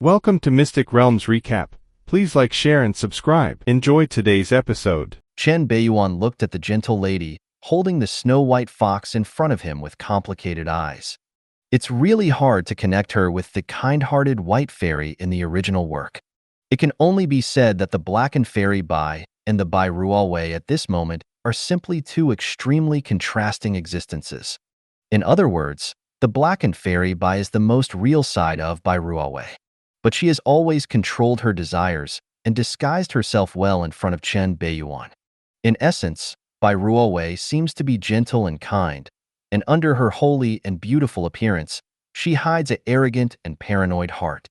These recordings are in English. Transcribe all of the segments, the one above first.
Welcome to Mystic Realms Recap. Please like, share, and subscribe. Enjoy today's episode. Chen Beiyuan looked at the gentle lady, holding the snow-white fox in front of him with complicated eyes. It's really hard to connect her with the kind-hearted white fairy in the original work. It can only be said that the blackened fairy Bai and the Bai Ruowei at this moment are simply two extremely contrasting existences. In other words, the blackened fairy Bai is the most real side of Bai Ruowei. But she has always controlled her desires and disguised herself well in front of Chen Beiyuan. In essence, Bai Ruowei seems to be gentle and kind, and under her holy and beautiful appearance, she hides an arrogant and paranoid heart.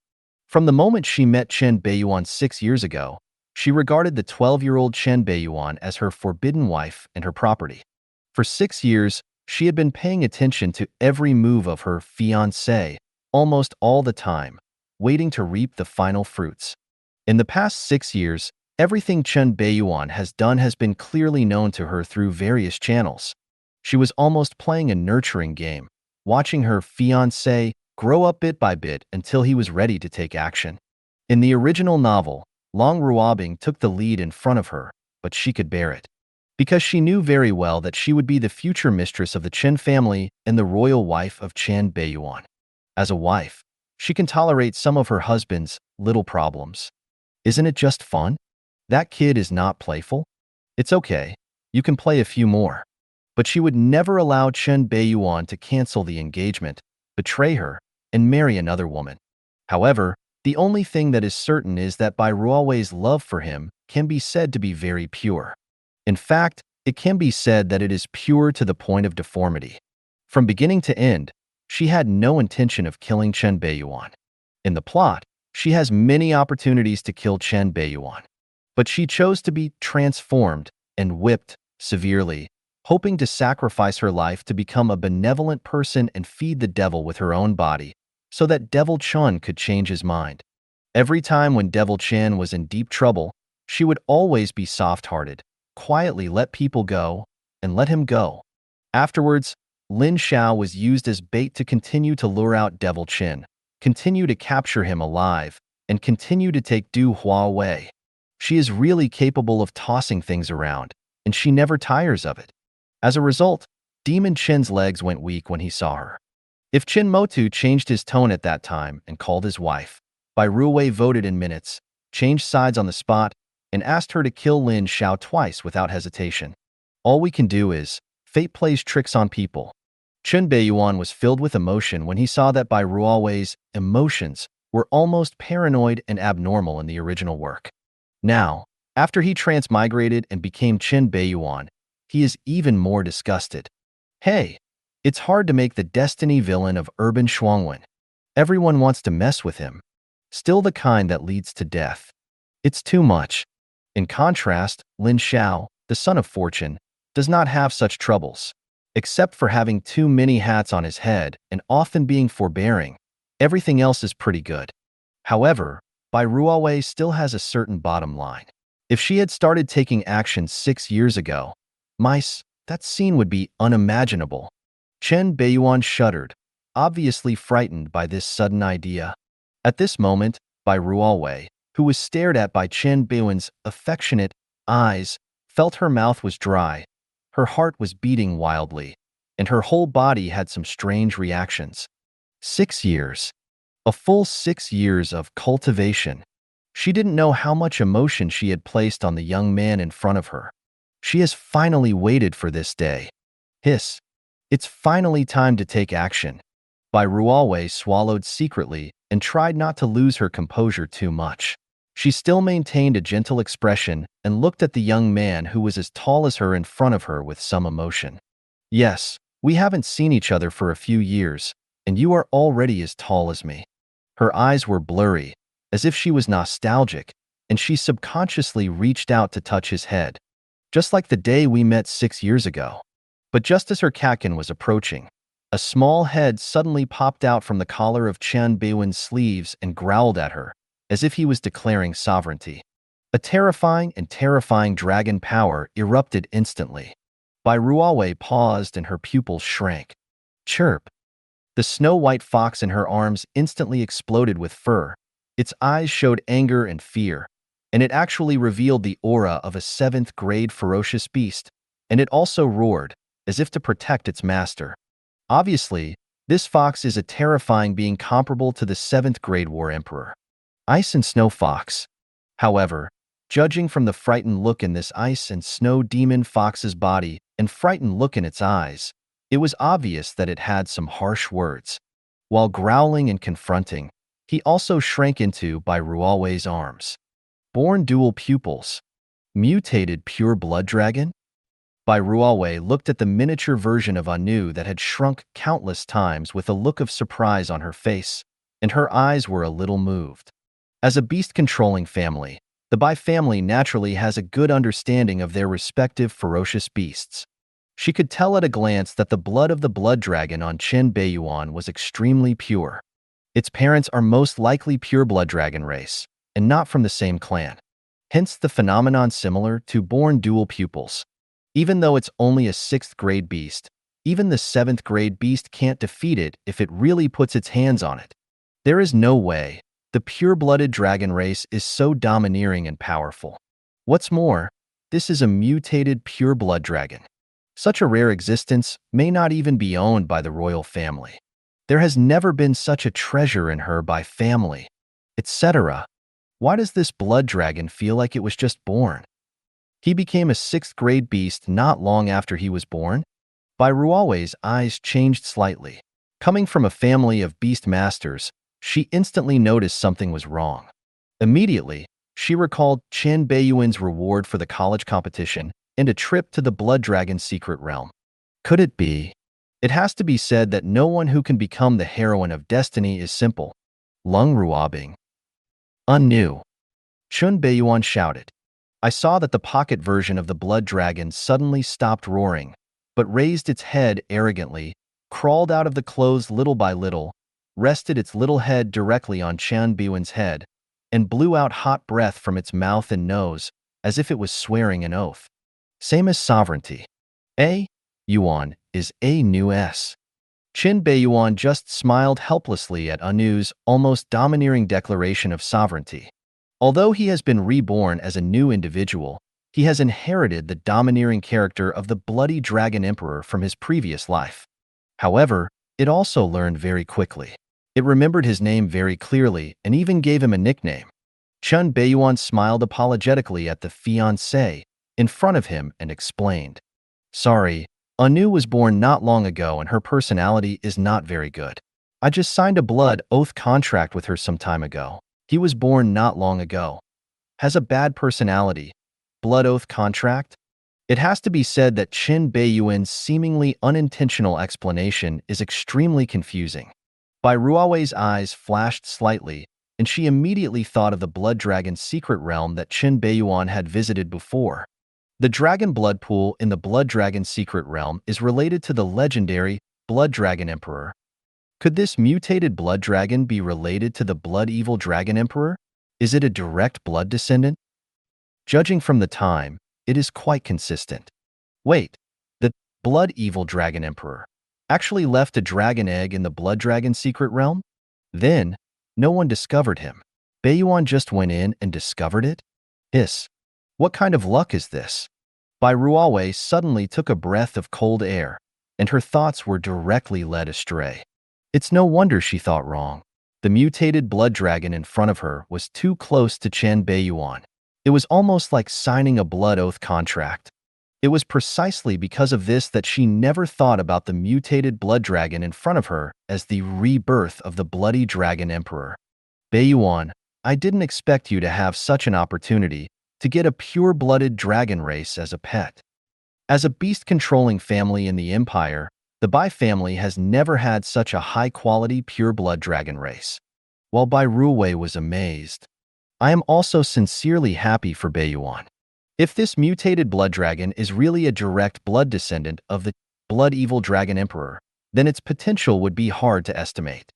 From the moment she met Chen Beiyuan 6 years ago, she regarded the 12-year-old Chen Beiyuan as her forbidden wife and her property. For 6 years, she had been paying attention to every move of her fiancé, almost all the time, waiting to reap the final fruits. In the past 6 years, everything Chen Beiyuan has done has been clearly known to her through various channels. She was almost playing a nurturing game, watching her fiancé grow up bit by bit until he was ready to take action. In the original novel, Leng Ruobing took the lead in front of her, but she could bear it. Because she knew very well that she would be the future mistress of the Chen family and the royal wife of Chen Beiyuan. As a wife, she can tolerate some of her husband's little problems. Isn't it just fun? That kid is not playful? It's okay, you can play a few more. But she would never allow Chen Beiyuan to cancel the engagement, betray her, and marry another woman. However, the only thing that is certain is that Bai Ruowei's love for him can be said to be very pure. In fact, it can be said that it is pure to the point of deformity. From beginning to end, she had no intention of killing Chen Beiyuan. In the plot, she has many opportunities to kill Chen Beiyuan. But she chose to be transformed and whipped severely, hoping to sacrifice her life to become a benevolent person and feed the devil with her own body, so that Devil Chen could change his mind. Every time when Devil Chen was in deep trouble, she would always be soft-hearted, quietly let people go, and let him go. Afterwards, Lin Xiao was used as bait to continue to lure out Devil Chen, continue to capture him alive, and continue to take Du Hua away. She is really capable of tossing things around, and she never tires of it. As a result, Demon Chen's legs went weak when he saw her. If Chen Motu changed his tone at that time and called his wife, Bai Ruowei voted in minutes, changed sides on the spot, and asked her to kill Lin Xiao twice without hesitation. All we can do is, fate plays tricks on people. Chen Beiyuan was filled with emotion when he saw that Bai Ruowei's emotions were almost paranoid and abnormal in the original work. Now, after he transmigrated and became Chen Beiyuan, he is even more disgusted. Hey, it's hard to make the destiny villain of Urban Shuangwen. Everyone wants to mess with him. Still the kind that leads to death. It's too much. In contrast, Lin Xiao, the son of fortune, does not have such troubles. Except for having too many hats on his head and often being forbearing, everything else is pretty good. However, Bai Ruowei still has a certain bottom line. If she had started taking action 6 years ago, that scene would be unimaginable. Chen Beiyuan shuddered, obviously frightened by this sudden idea. At this moment, Bai Ruowei, who was stared at by Chen Beiyuan's affectionate eyes, felt her mouth was dry, her heart was beating wildly, and her whole body had some strange reactions. 6 years. A full 6 years of cultivation. She didn't know how much emotion she had placed on the young man in front of her. She has finally waited for this day. Hiss. It's finally time to take action. Bai Ruowei swallowed secretly and tried not to lose her composure too much. She still maintained a gentle expression and looked at the young man who was as tall as her in front of her with some emotion. Yes, we haven't seen each other for a few years, and you are already as tall as me. Her eyes were blurry, as if she was nostalgic, and she subconsciously reached out to touch his head. Just like the day we met 6 years ago. But just as her catkin was approaching, a small head suddenly popped out from the collar of Chen Beiyuan's sleeves and growled at her, as if he was declaring sovereignty. A terrifying dragon power erupted instantly. Bai Ruowei paused and her pupils shrank. Chirp. The snow-white fox in her arms instantly exploded with fur, Its eyes showed anger and fear, and it actually revealed the aura of a seventh-grade ferocious beast, and it also roared, as if to protect its master. Obviously, this fox is a terrifying being comparable to the seventh-grade war emperor, Ice and Snow Fox. However, judging from the frightened look in this ice and snow demon fox's body and frightened look in its eyes, it was obvious that it had some harsh words. While growling and confronting, he also shrank into Bai Ruowei's arms. Born dual pupils. Mutated pure blood dragon? Bai Ruowei looked at the miniature version of Anu that had shrunk countless times with a look of surprise on her face, and her eyes were a little moved. As a beast-controlling family, the Bai family naturally has a good understanding of their respective ferocious beasts. She could tell at a glance that the blood of the blood dragon on Chen Beiyuan was extremely pure. Its parents are most likely pure blood dragon race, and not from the same clan. Hence the phenomenon similar to born dual pupils. Even though it's only a 6th-grade beast, even the 7th-grade beast can't defeat it if it really puts its hands on it. There is no way. The pure-blooded dragon race is so domineering and powerful. What's more, this is a mutated pure blood dragon. Such a rare existence may not even be owned by the royal family. There has never been such a treasure in her by family, etc. Why does this blood dragon feel like it was just born? He became a 6th-grade beast not long after he was born? Bai Ruowei's eyes changed slightly. Coming from a family of beast masters, she instantly noticed something was wrong. Immediately, she recalled Chen Beiyuan's reward for the college competition and a trip to the Blood Dragon's secret realm. Could it be? It has to be said that no one who can become the heroine of destiny is simple. Leng Ruobing. Unu. Chen Beiyuan shouted. I saw that the pocket version of the blood dragon suddenly stopped roaring, but raised its head arrogantly, crawled out of the clothes little by little, rested its little head directly on Chen Beiyuan's head, and blew out hot breath from its mouth and nose, as if it was swearing an oath. Same as sovereignty. A. Yuan is A new S. Chen Beiyuan just smiled helplessly at Anu's almost domineering declaration of sovereignty. Although he has been reborn as a new individual, he has inherited the domineering character of the Bloody Dragon Emperor from his previous life. However, it also learned very quickly. It remembered his name very clearly and even gave him a nickname. Chen Beiyuan smiled apologetically at the fiancé in front of him and explained, Sorry, Anu was born not long ago and her personality is not very good. I just signed a blood oath contract with her some time ago. He was born not long ago. Has a bad personality. Blood oath contract? It has to be said that Chen Beiyuan's seemingly unintentional explanation is extremely confusing. Bai Ruowei's eyes flashed slightly, and she immediately thought of the Blood Dragon's secret realm that Chen Beiyuan had visited before. The dragon blood pool in the Blood Dragon's secret realm is related to the legendary Blood Dragon Emperor. Could this mutated blood dragon be related to the Blood Evil Dragon Emperor? Is it a direct blood descendant? Judging from the time, it is quite consistent. Wait, the Blood Evil Dragon Emperor actually left a dragon egg in the Blood Dragon's secret realm? Then, no one discovered him. Beiyuan just went in and discovered it? What kind of luck is this? Bai Ruowei suddenly took a breath of cold air, and her thoughts were directly led astray. It's no wonder she thought wrong. The mutated blood dragon in front of her was too close to Chen Beiyuan. It was almost like signing a blood oath contract. It was precisely because of this that she never thought about the mutated blood dragon in front of her as the rebirth of the Bloody Dragon Emperor. Beiyuan, I didn't expect you to have such an opportunity to get a pure-blooded dragon race as a pet. As a beast-controlling family in the Empire, the Bai family has never had such a high-quality pure-blood dragon race. While Bai Ruowei was amazed, I am also sincerely happy for Beiyuan. If this mutated blood dragon is really a direct blood descendant of the Blood Evil Dragon Emperor, then its potential would be hard to estimate.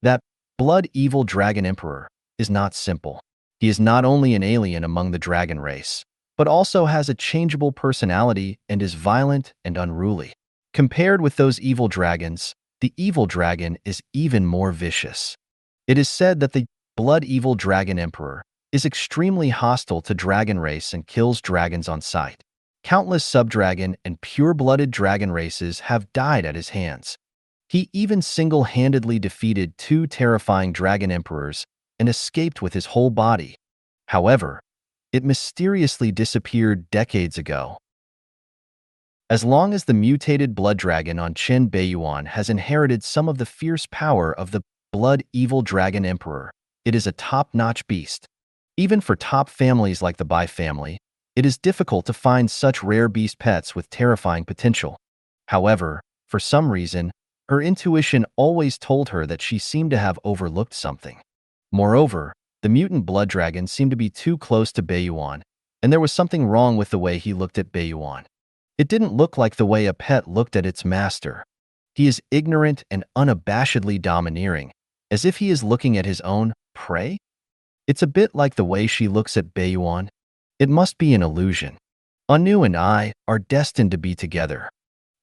That Blood Evil Dragon Emperor is not simple. He is not only an alien among the dragon race, but also has a changeable personality and is violent and unruly. Compared with those evil dragons, the evil dragon is even more vicious. It is said that the Blood Evil Dragon Emperor, is extremely hostile to dragon race and kills dragons on sight. Countless subdragon and pure-blooded dragon races have died at his hands. He even single-handedly defeated 2 terrifying dragon emperors and escaped with his whole body. However, it mysteriously disappeared decades ago. As long as the mutated blood dragon on Chen Beiyuan has inherited some of the fierce power of the Blood Evil Dragon Emperor, it is a top-notch beast. Even for top families like the Bai family, it is difficult to find such rare beast pets with terrifying potential. However, for some reason, her intuition always told her that she seemed to have overlooked something. Moreover, the mutant blood dragon seemed to be too close to Beiyuan, and there was something wrong with the way he looked at Beiyuan. It didn't look like the way a pet looked at its master. He is ignorant and unabashedly domineering, as if he is looking at his own prey? It's a bit like the way she looks at Beiyuan. It must be an illusion. Anu and I are destined to be together.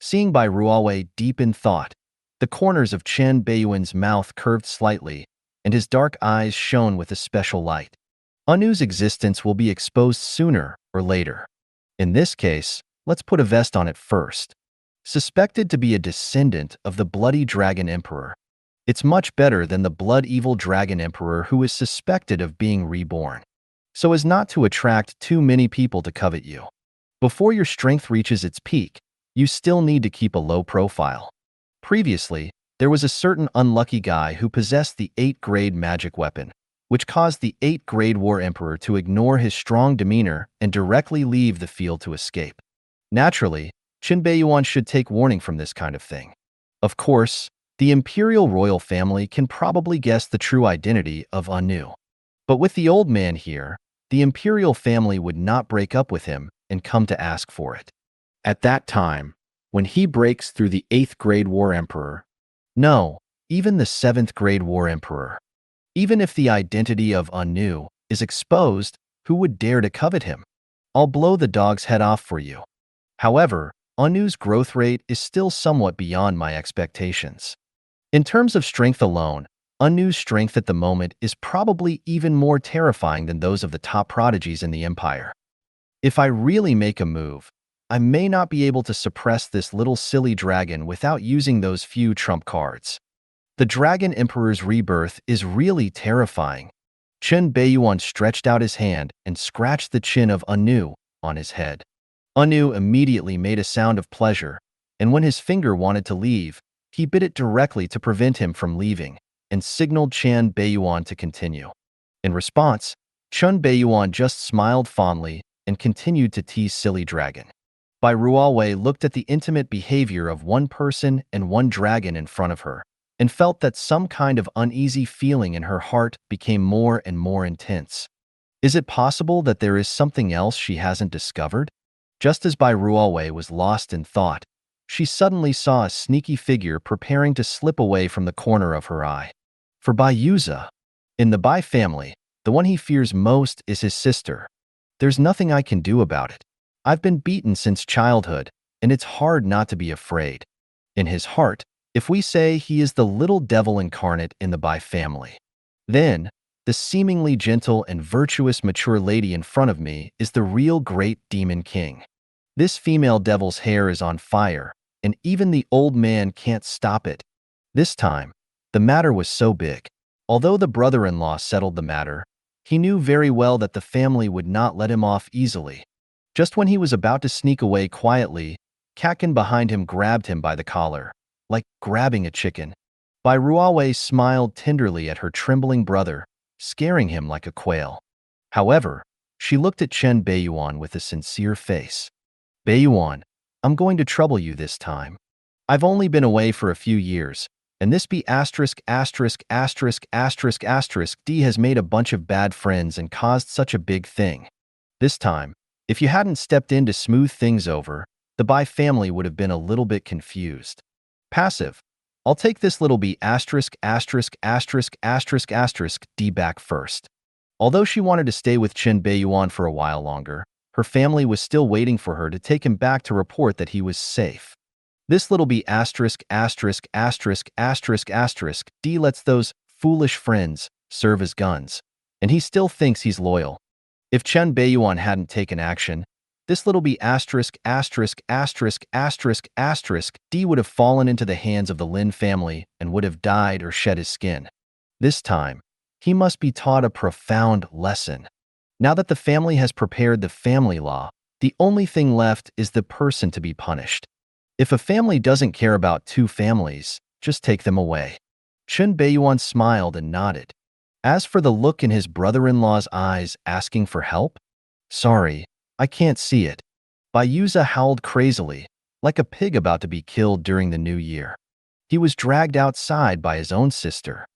Seeing Bai Ruowei deep in thought, the corners of Chen Beiyuan's mouth curved slightly, and his dark eyes shone with a special light. Anu's existence will be exposed sooner or later. In this case, let's put a vest on it first. Suspected to be a descendant of the Bloody Dragon Emperor, it's much better than the Blood Evil Dragon Emperor who is suspected of being reborn, so as not to attract too many people to covet you. Before your strength reaches its peak, you still need to keep a low profile. Previously, there was a certain unlucky guy who possessed the 8th grade magic weapon, which caused the 8th grade War Emperor to ignore his strong demeanor and directly leave the field to escape. Naturally, Chen Beiyuan should take warning from this kind of thing. Of course, the imperial royal family can probably guess the true identity of Anu. But with the old man here, the imperial family would not break up with him and come to ask for it. At that time, when he breaks through the 8th grade War Emperor, no, even the 7th grade War Emperor, even if the identity of Anu is exposed, who would dare to covet him? I'll blow the dog's head off for you. However, Anu's growth rate is still somewhat beyond my expectations. In terms of strength alone, Anu's strength at the moment is probably even more terrifying than those of the top prodigies in the Empire. If I really make a move, I may not be able to suppress this little silly dragon without using those few trump cards. The Dragon Emperor's rebirth is really terrifying. Chen Beiyuan stretched out his hand and scratched the chin of Anu on his head. Anu immediately made a sound of pleasure, and when his finger wanted to leave, he bit it directly to prevent him from leaving, and signaled Chen Beiyuan to continue. In response, Chen Beiyuan just smiled fondly and continued to tease Silly Dragon. Bai Ruowei looked at the intimate behavior of one person and one dragon in front of her, and felt that some kind of uneasy feeling in her heart became more and more intense. Is it possible that there is something else she hasn't discovered? Just as Bai Ruowei was lost in thought, she suddenly saw a sneaky figure preparing to slip away from the corner of her eye. For Bai Yuza, in the Bai family, the one he fears most is his sister. There's nothing I can do about it. I've been beaten since childhood, and it's hard not to be afraid. In his heart, if we say he is the little devil incarnate in the Bai family, then the seemingly gentle and virtuous mature lady in front of me is the real great demon king. This female devil's hair is on fire, and even the old man can't stop it. This time, the matter was so big. Although the brother-in-law settled the matter, he knew very well that the family would not let him off easily. Just when he was about to sneak away quietly, Kakin behind him grabbed him by the collar, like grabbing a chicken. Bai Ruowei smiled tenderly at her trembling brother, scaring him like a quail. However, she looked at Chen Beiyuan with a sincere face. Beiyuan, I'm going to trouble you this time. I've only been away for a few years, and this D has made a bunch of bad friends and caused such a big thing. This time, if you hadn't stepped in to smooth things over, the Bai family would have been a little bit confused. Passive. I'll take this little D back first. Although she wanted to stay with Chen Beiyuan for a while longer, her family was still waiting for her to take him back to report that he was safe. This little D lets those foolish friends serve as guns, and he still thinks he's loyal. If Chen Beiyuan hadn't taken action, this little b asterisk asterisk asterisk asterisk asterisk D would have fallen into the hands of the Lin family and would have died or shed his skin. This time, he must be taught a profound lesson. Now that the family has prepared the family law, the only thing left is the person to be punished. If a family doesn't care about two families, just take them away. Chen Beiyuan smiled and nodded. As for the look in his brother-in-law's eyes asking for help, sorry, I can't see it. Beiyuza howled crazily, like a pig about to be killed during the new year. He was dragged outside by his own sister.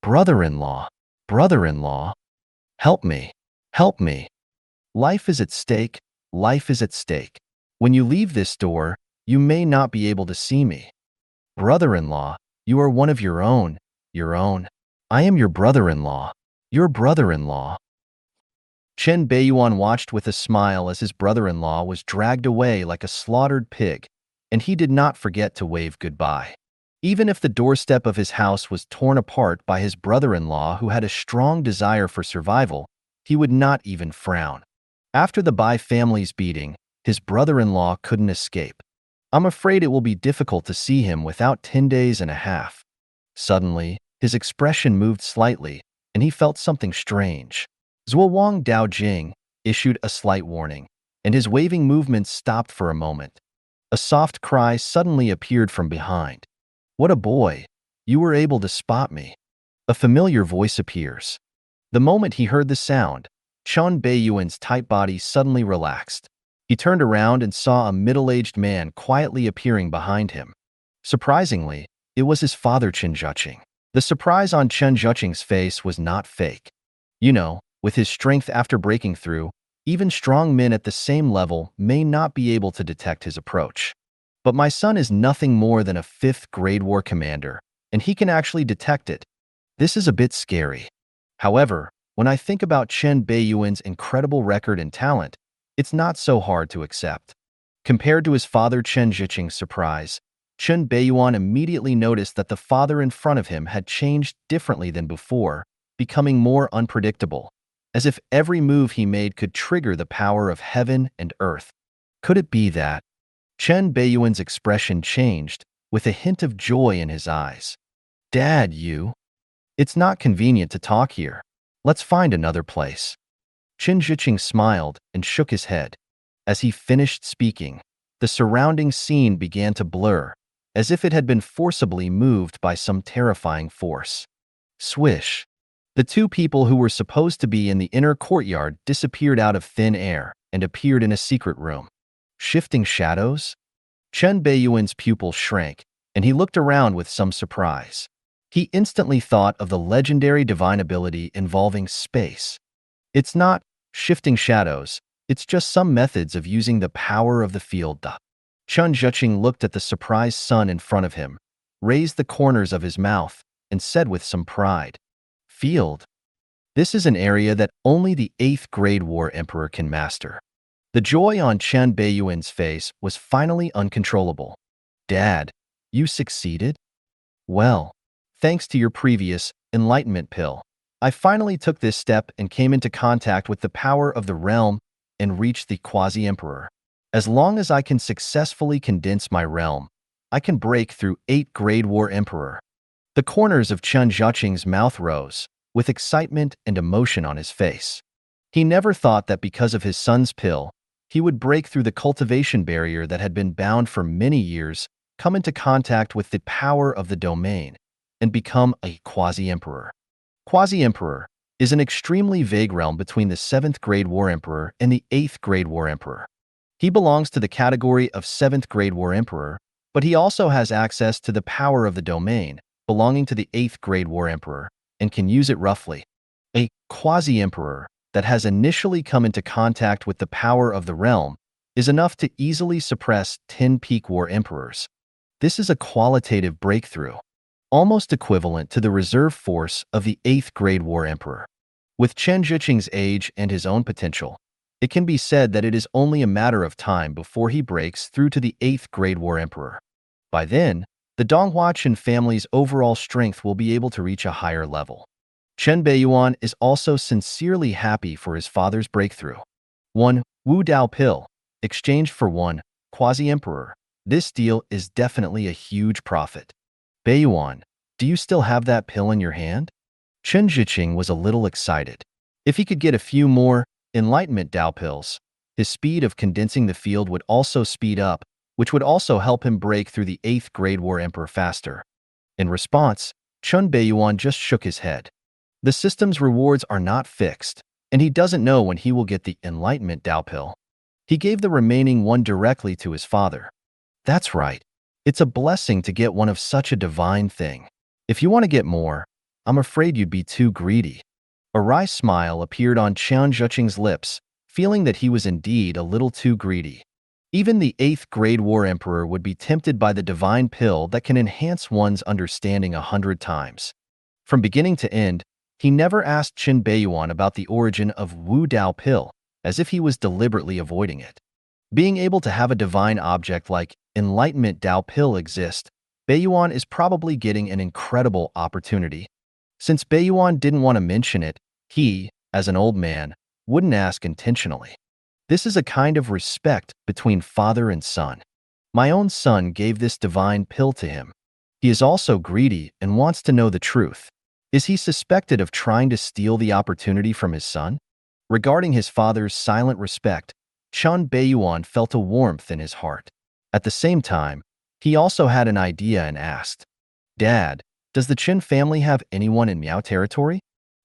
Brother-in-law, brother-in-law, help me, help me. Life is at stake, life is at stake. When you leave this door, you may not be able to see me. Brother-in-law, you are one of your own, your own. I am your brother-in-law, your brother-in-law. Chen Beiyuan watched with a smile as his brother-in-law was dragged away like a slaughtered pig, and he did not forget to wave goodbye. Even if the doorstep of his house was torn apart by his brother-in-law who had a strong desire for survival, he would not even frown. After the Bai family's beating, his brother-in-law couldn't escape. I'm afraid it will be difficult to see him without 10 days and a half. Suddenly, his expression moved slightly, and he felt something strange. Zuowang Daojing issued a slight warning, and his waving movements stopped for a moment. A soft cry suddenly appeared from behind. What a boy! You were able to spot me. A familiar voice appears. The moment he heard the sound, Chen Beiyuan's tight body suddenly relaxed. He turned around and saw a middle-aged man quietly appearing behind him. Surprisingly, it was his father Chen Zhuqing. The surprise on Chen Zhuqing's face was not fake. You know, with his strength after breaking through, even strong men at the same level may not be able to detect his approach. But my son is nothing more than a 5th grade war commander, and he can actually detect it. This is a bit scary. However, when I think about Chen Beiyuan's incredible record and talent, it's not so hard to accept. Compared to his father Chen Zhuqing's surprise, Chen Beiyuan immediately noticed that the father in front of him had changed differently than before, becoming more unpredictable, as if every move he made could trigger the power of heaven and earth. Could it be that? Chen Beiyuan's expression changed, with a hint of joy in his eyes. Dad, you? It's not convenient to talk here. Let's find another place. Chen Zhuqing smiled and shook his head. As he finished speaking, the surrounding scene began to blur, as if it had been forcibly moved by some terrifying force. Swish! The two people who were supposed to be in the inner courtyard disappeared out of thin air and appeared in a secret room. Shifting shadows? Chen Beiyuan's pupil shrank, and he looked around with some surprise. He instantly thought of the legendary divine ability involving space. It's not shifting shadows, it's just some methods of using the power of the field. Chen Zhuqing looked at the surprised son in front of him, raised the corners of his mouth, and said with some pride, Field. This is an area that only the 8th grade war emperor can master. The joy on Chen Beiyuan's face was finally uncontrollable. Dad, you succeeded? Well, thanks to your previous enlightenment pill, I finally took this step and came into contact with the power of the realm and reached the quasi-emperor. As long as I can successfully condense my realm, I can break through 8th grade war emperor. The corners of Chen Zhuqing's mouth rose, with excitement and emotion on his face. He never thought that because of his son's pill, he would break through the cultivation barrier that had been bound for many years, come into contact with the power of the domain, and become a quasi-emperor. Quasi-emperor is an extremely vague realm between the 7th grade war emperor and the 8th grade war emperor. He belongs to the category of 7th grade war emperor, but he also has access to the power of the domain, belonging to the 8th grade war emperor, and can use it roughly. A quasi-emperor that has initially come into contact with the power of the realm is enough to easily suppress 10 peak war emperors. This is a qualitative breakthrough, almost equivalent to the reserve force of the 8th grade war emperor. With Chen Zhuqing's age and his own potential, it can be said that it is only a matter of time before he breaks through to the 8th grade war emperor. By then, the Donghua Chen family's overall strength will be able to reach a higher level. Chen Beiyuan is also sincerely happy for his father's breakthrough. One Wu Dao pill, exchanged for one quasi-emperor. This deal is definitely a huge profit. Beiyuan, do you still have that pill in your hand? Chen Zhiqing was a little excited. If he could get a few more enlightenment Dao pills, his speed of condensing the field would also speed up, which would also help him break through the 8th grade war emperor faster. In response, Chen Beiyuan just shook his head. The system's rewards are not fixed, and he doesn't know when he will get the enlightenment Dao pill. He gave the remaining one directly to his father. That's right. It's a blessing to get one of such a divine thing. If you want to get more, I'm afraid you'd be too greedy. A wry smile appeared on Chen Zhiqing's lips, feeling that he was indeed a little too greedy. Even the 8th grade war emperor would be tempted by the divine pill that can enhance one's understanding 100 times. From beginning to end, he never asked Chen Beiyuan about the origin of Wu Dao pill, as if he was deliberately avoiding it. Being able to have a divine object like enlightenment Dao pill exist, Beiyuan is probably getting an incredible opportunity. Since Beiyuan didn't want to mention it, he, as an old man, wouldn't ask intentionally. This is a kind of respect between father and son. My own son gave this divine pill to him. He is also greedy and wants to know the truth. Is he suspected of trying to steal the opportunity from his son? Regarding his father's silent respect, Chen Beiyuan felt a warmth in his heart. At the same time, he also had an idea and asked, "Dad, does the Chen family have anyone in Miao territory?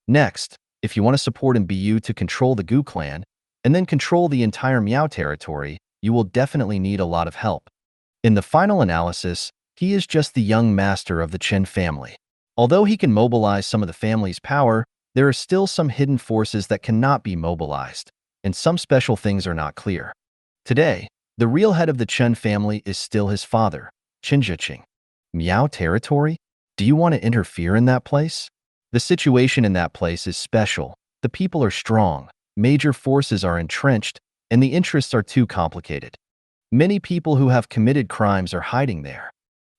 Next, if you want to support Biyu to control the Gu clan, and then control the entire Miao territory, you will definitely need a lot of help." In the final analysis, he is just the young master of the Chen family. Although he can mobilize some of the family's power, there are still some hidden forces that cannot be mobilized, and some special things are not clear. Today, the real head of the Chen family is still his father, Chen Zhiqing. Miao territory? Do you want to interfere in that place? The situation in that place is special. The people are strong, major forces are entrenched, and the interests are too complicated. Many people who have committed crimes are hiding there.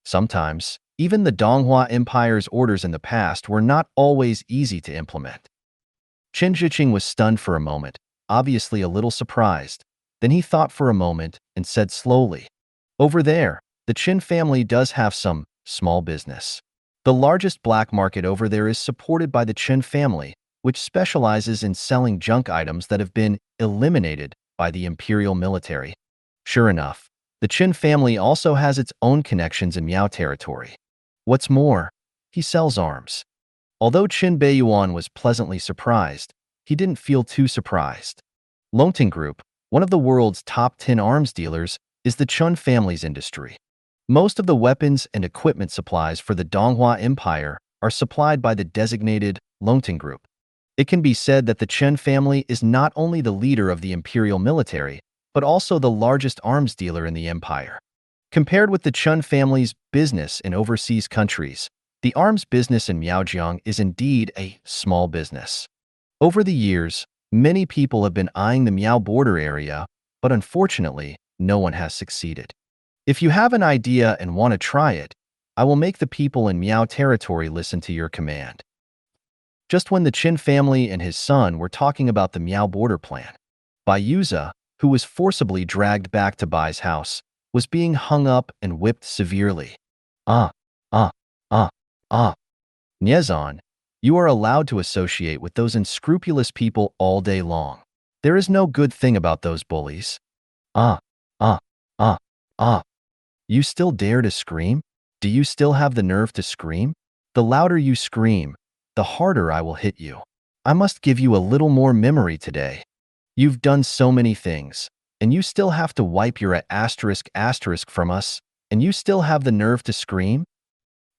Sometimes, even the Donghua Empire's orders in the past were not always easy to implement. Chen Zhiqing was stunned for a moment, obviously a little surprised. Then he thought for a moment and said slowly, "Over there, the Chen family does have some small business. The largest black market over there is supported by the Chen family, which specializes in selling junk items that have been eliminated by the imperial military." Sure enough, the Chen family also has its own connections in Miao territory. What's more, he sells arms. Although Chen Beiyuan was pleasantly surprised, he didn't feel too surprised. Longting Group, one of the world's top 10 arms dealers, is the Chen family's industry. Most of the weapons and equipment supplies for the Donghua Empire are supplied by the designated Longting Group. It can be said that the Chen family is not only the leader of the imperial military, but also the largest arms dealer in the empire. Compared with the Chen family's business in overseas countries, the arms business in Miaojiang is indeed a small business. Over the years, many people have been eyeing the Miao border area, but unfortunately, no one has succeeded. If you have an idea and want to try it, I will make the people in Miao territory listen to your command. Just when the Qin family and his son were talking about the Miao border plan, Beiyuan, who was forcibly dragged back to Bai's house, was being hung up and whipped severely. Ah, ah, ah, ah. Niezon, you are allowed to associate with those unscrupulous people all day long. There is no good thing about those bullies. Ah, ah, ah, ah. You still dare to scream? Do you still have the nerve to scream? The louder you scream, the harder I will hit you. I must give you a little more memory today. You've done so many things, and you still have to wipe your asterisk from us, and you still have the nerve to scream?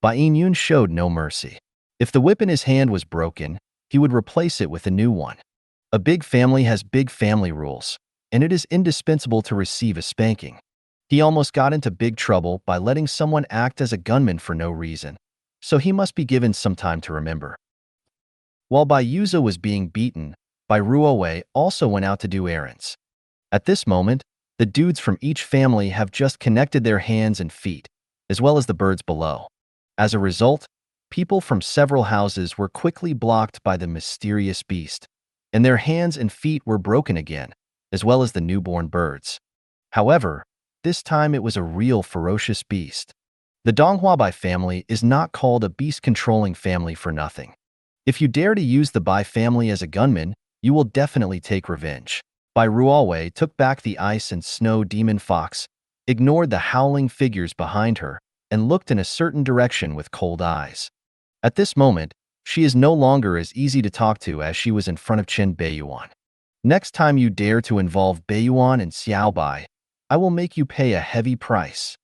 Beiyuan showed no mercy. If the whip in his hand was broken, he would replace it with a new one. A big family has big family rules, and it is indispensable to receive a spanking. He almost got into big trouble by letting someone act as a gunman for no reason, so he must be given some time to remember. While Beiyuan was being beaten, Leng Ruobing also went out to do errands. At this moment, the dudes from each family have just connected their hands and feet, as well as the birds below. As a result, People from several houses were quickly blocked by the mysterious beast, and their hands and feet were broken again, as well as the newborn birds. However, this time it was a real ferocious beast. The Donghua Bai family is not called a beast-controlling family for nothing. If you dare to use the Bai family as a gunman, you will definitely take revenge. Bai Ruowei took back the ice and snow demon fox, ignored the howling figures behind her, and looked in a certain direction with cold eyes. At this moment, she is no longer as easy to talk to as she was in front of Chen Beiyuan. Next time you dare to involve Beiyuan and Xiao Bai, I will make you pay a heavy price.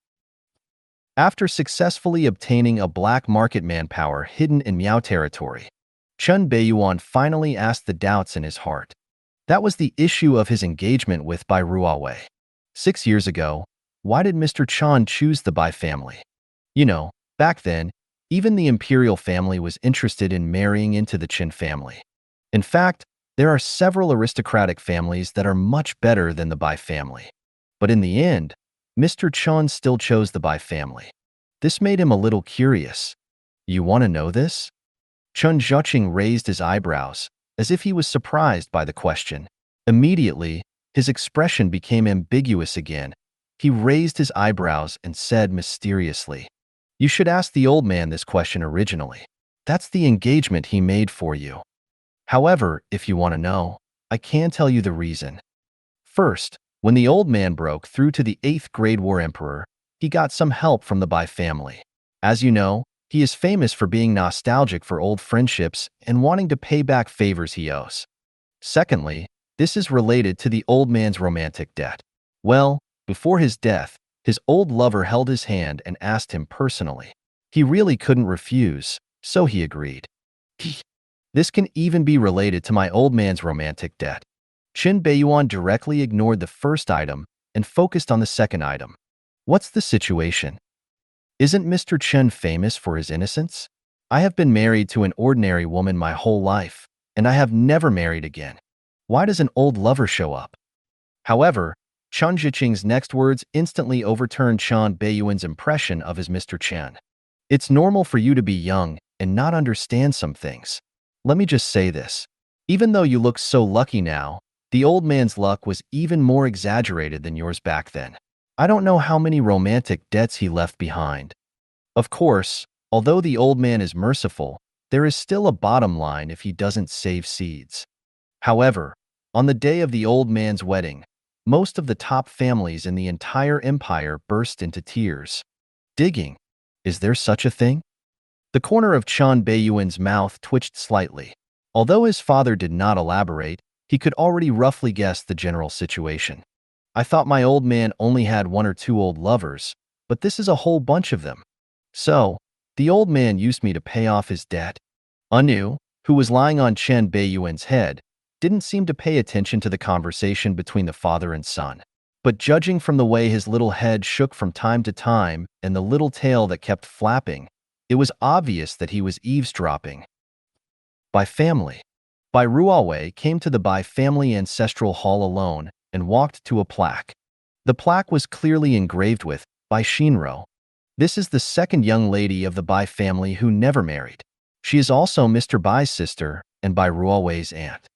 After successfully obtaining a black market manpower hidden in Miao territory, Chen Beiyuan finally asked the doubts in his heart. That was the issue of his engagement with Bai Ruowei. 6 years ago, why did Mr. Chen choose the Bai family? You know, back then, even the imperial family was interested in marrying into the Qin family. In fact, there are several aristocratic families that are much better than the Bai family. But in the end, Mr. Chen still chose the Bai family. This made him a little curious. You want to know this? Chen Zhuqing raised his eyebrows, as if he was surprised by the question. Immediately, his expression became ambiguous again. He raised his eyebrows and said mysteriously, "You should ask the old man this question originally. That's the engagement he made for you. However, if you want to know, I can tell you the reason. First, when the old man broke through to the 8th grade war emperor, he got some help from the Bai family. As you know, he is famous for being nostalgic for old friendships and wanting to pay back favors he owes. Secondly, this is related to the old man's romantic debt. Well, before his death, his old lover held his hand and asked him personally. He really couldn't refuse, so he agreed. This can even be related to my old man's romantic debt." Chen Beiyuan directly ignored the first item and focused on the second item. What's the situation? Isn't Mr. Chen famous for his innocence? I have been married to an ordinary woman my whole life, and I have never married again. Why does an old lover show up? However, Chen Zhiqing's next words instantly overturned Chen Beiyuan's impression of his Mr. Chen. It's normal for you to be young and not understand some things. Let me just say this. Even though you look so lucky now, the old man's luck was even more exaggerated than yours back then. I don't know how many romantic debts he left behind. Of course, although the old man is merciful, there is still a bottom line if he doesn't save seeds. However, on the day of the old man's wedding, most of the top families in the entire empire burst into tears. Digging. Is there such a thing? The corner of Chen Beiyuan's mouth twitched slightly. Although his father did not elaborate, he could already roughly guess the general situation. I thought my old man only had 1 or 2 old lovers, but this is a whole bunch of them. So, the old man used me to pay off his debt. Anu, who was lying on Chen Beiyuan's head, didn't seem to pay attention to the conversation between the father and son. But judging from the way his little head shook from time to time and the little tail that kept flapping, it was obvious that he was eavesdropping. Bai family. Bai Ruowei came to the Bai family ancestral hall alone and walked to a plaque. The plaque was clearly engraved with Bai Shinro. This is the second young lady of the Bai family who never married. She is also Mr. Bai's sister and Bai Ruowei's aunt.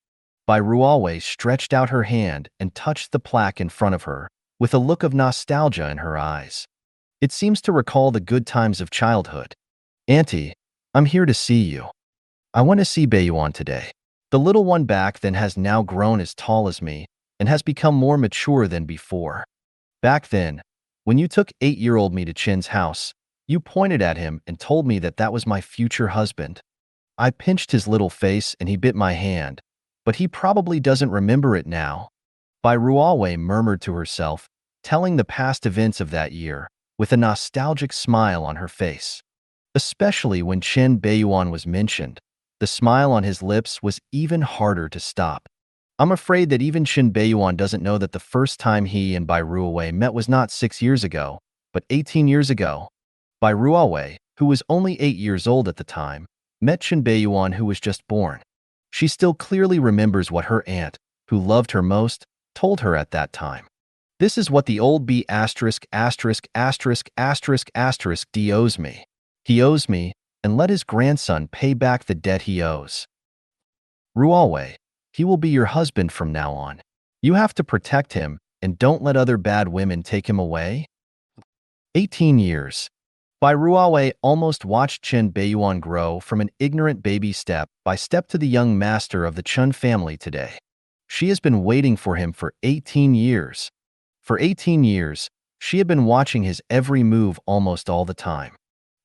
Bai Ruowei stretched out her hand and touched the plaque in front of her, with a look of nostalgia in her eyes. It seems to recall the good times of childhood. "Auntie, I'm here to see you. I want to see Beiyuan today." The little one back then has now grown as tall as me and has become more mature than before. Back then, when you took 8-year-old me to Chen's house, you pointed at him and told me that that was my future husband. I pinched his little face and he bit my hand, but he probably doesn't remember it now. Bai Ruowei murmured to herself, telling the past events of that year, with a nostalgic smile on her face. Especially when Chen Beiyuan was mentioned, the smile on his lips was even harder to stop. I'm afraid that even Chen Beiyuan doesn't know that the first time he and Bai Ruowei met was not 6 years ago, but 18 years ago. Bai Ruowei, who was only 8 years old at the time, met Chen Beiyuan, who was just born. She still clearly remembers what her aunt, who loved her most, told her at that time. This is what the old B*** D owes me. He owes me, and let his grandson pay back the debt he owes. Ruobing, he will be your husband from now on. You have to protect him and don't let other bad women take him away. 18 years. Bai Ruobing almost watched Chen Beiyuan grow from an ignorant baby step by step to the young master of the Chen family today. She has been waiting for him for 18 years. For 18 years, she had been watching his every move almost all the time.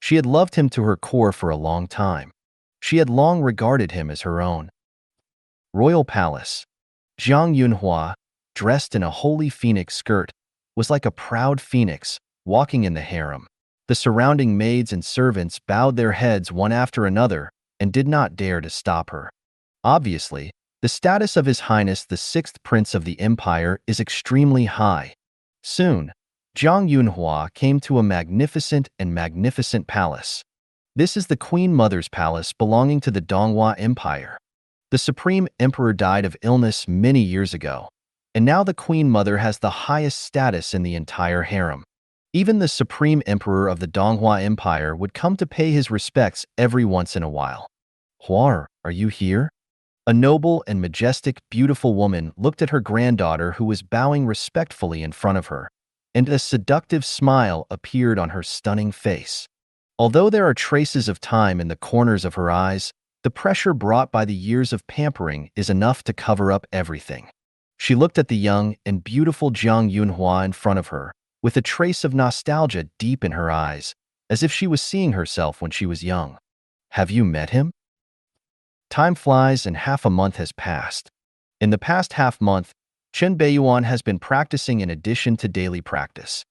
She had loved him to her core for a long time. She had long regarded him as her own. Royal Palace. Zhang Yunhua, dressed in a holy phoenix skirt, was like a proud phoenix walking in the harem. The surrounding maids and servants bowed their heads one after another and did not dare to stop her. Obviously, the status of His Highness the Sixth Prince of the Empire is extremely high. Soon, Zhang Yunhua came to a magnificent palace. This is the Queen Mother's palace belonging to the Donghua Empire. The Supreme Emperor died of illness many years ago, and now the Queen Mother has the highest status in the entire harem. Even the Supreme Emperor of the Donghua Empire would come to pay his respects every once in a while. Huar, are you here? A noble and majestic, beautiful woman looked at her granddaughter who was bowing respectfully in front of her, and a seductive smile appeared on her stunning face. Although there are traces of time in the corners of her eyes, the pressure brought by the years of pampering is enough to cover up everything. She looked at the young and beautiful Zhang Yunhua in front of her, with a trace of nostalgia deep in her eyes, as if she was seeing herself when she was young. Have you met him? Time flies and half a month has passed. In the past half month, Chen Beiyuan has been practicing in addition to daily practice.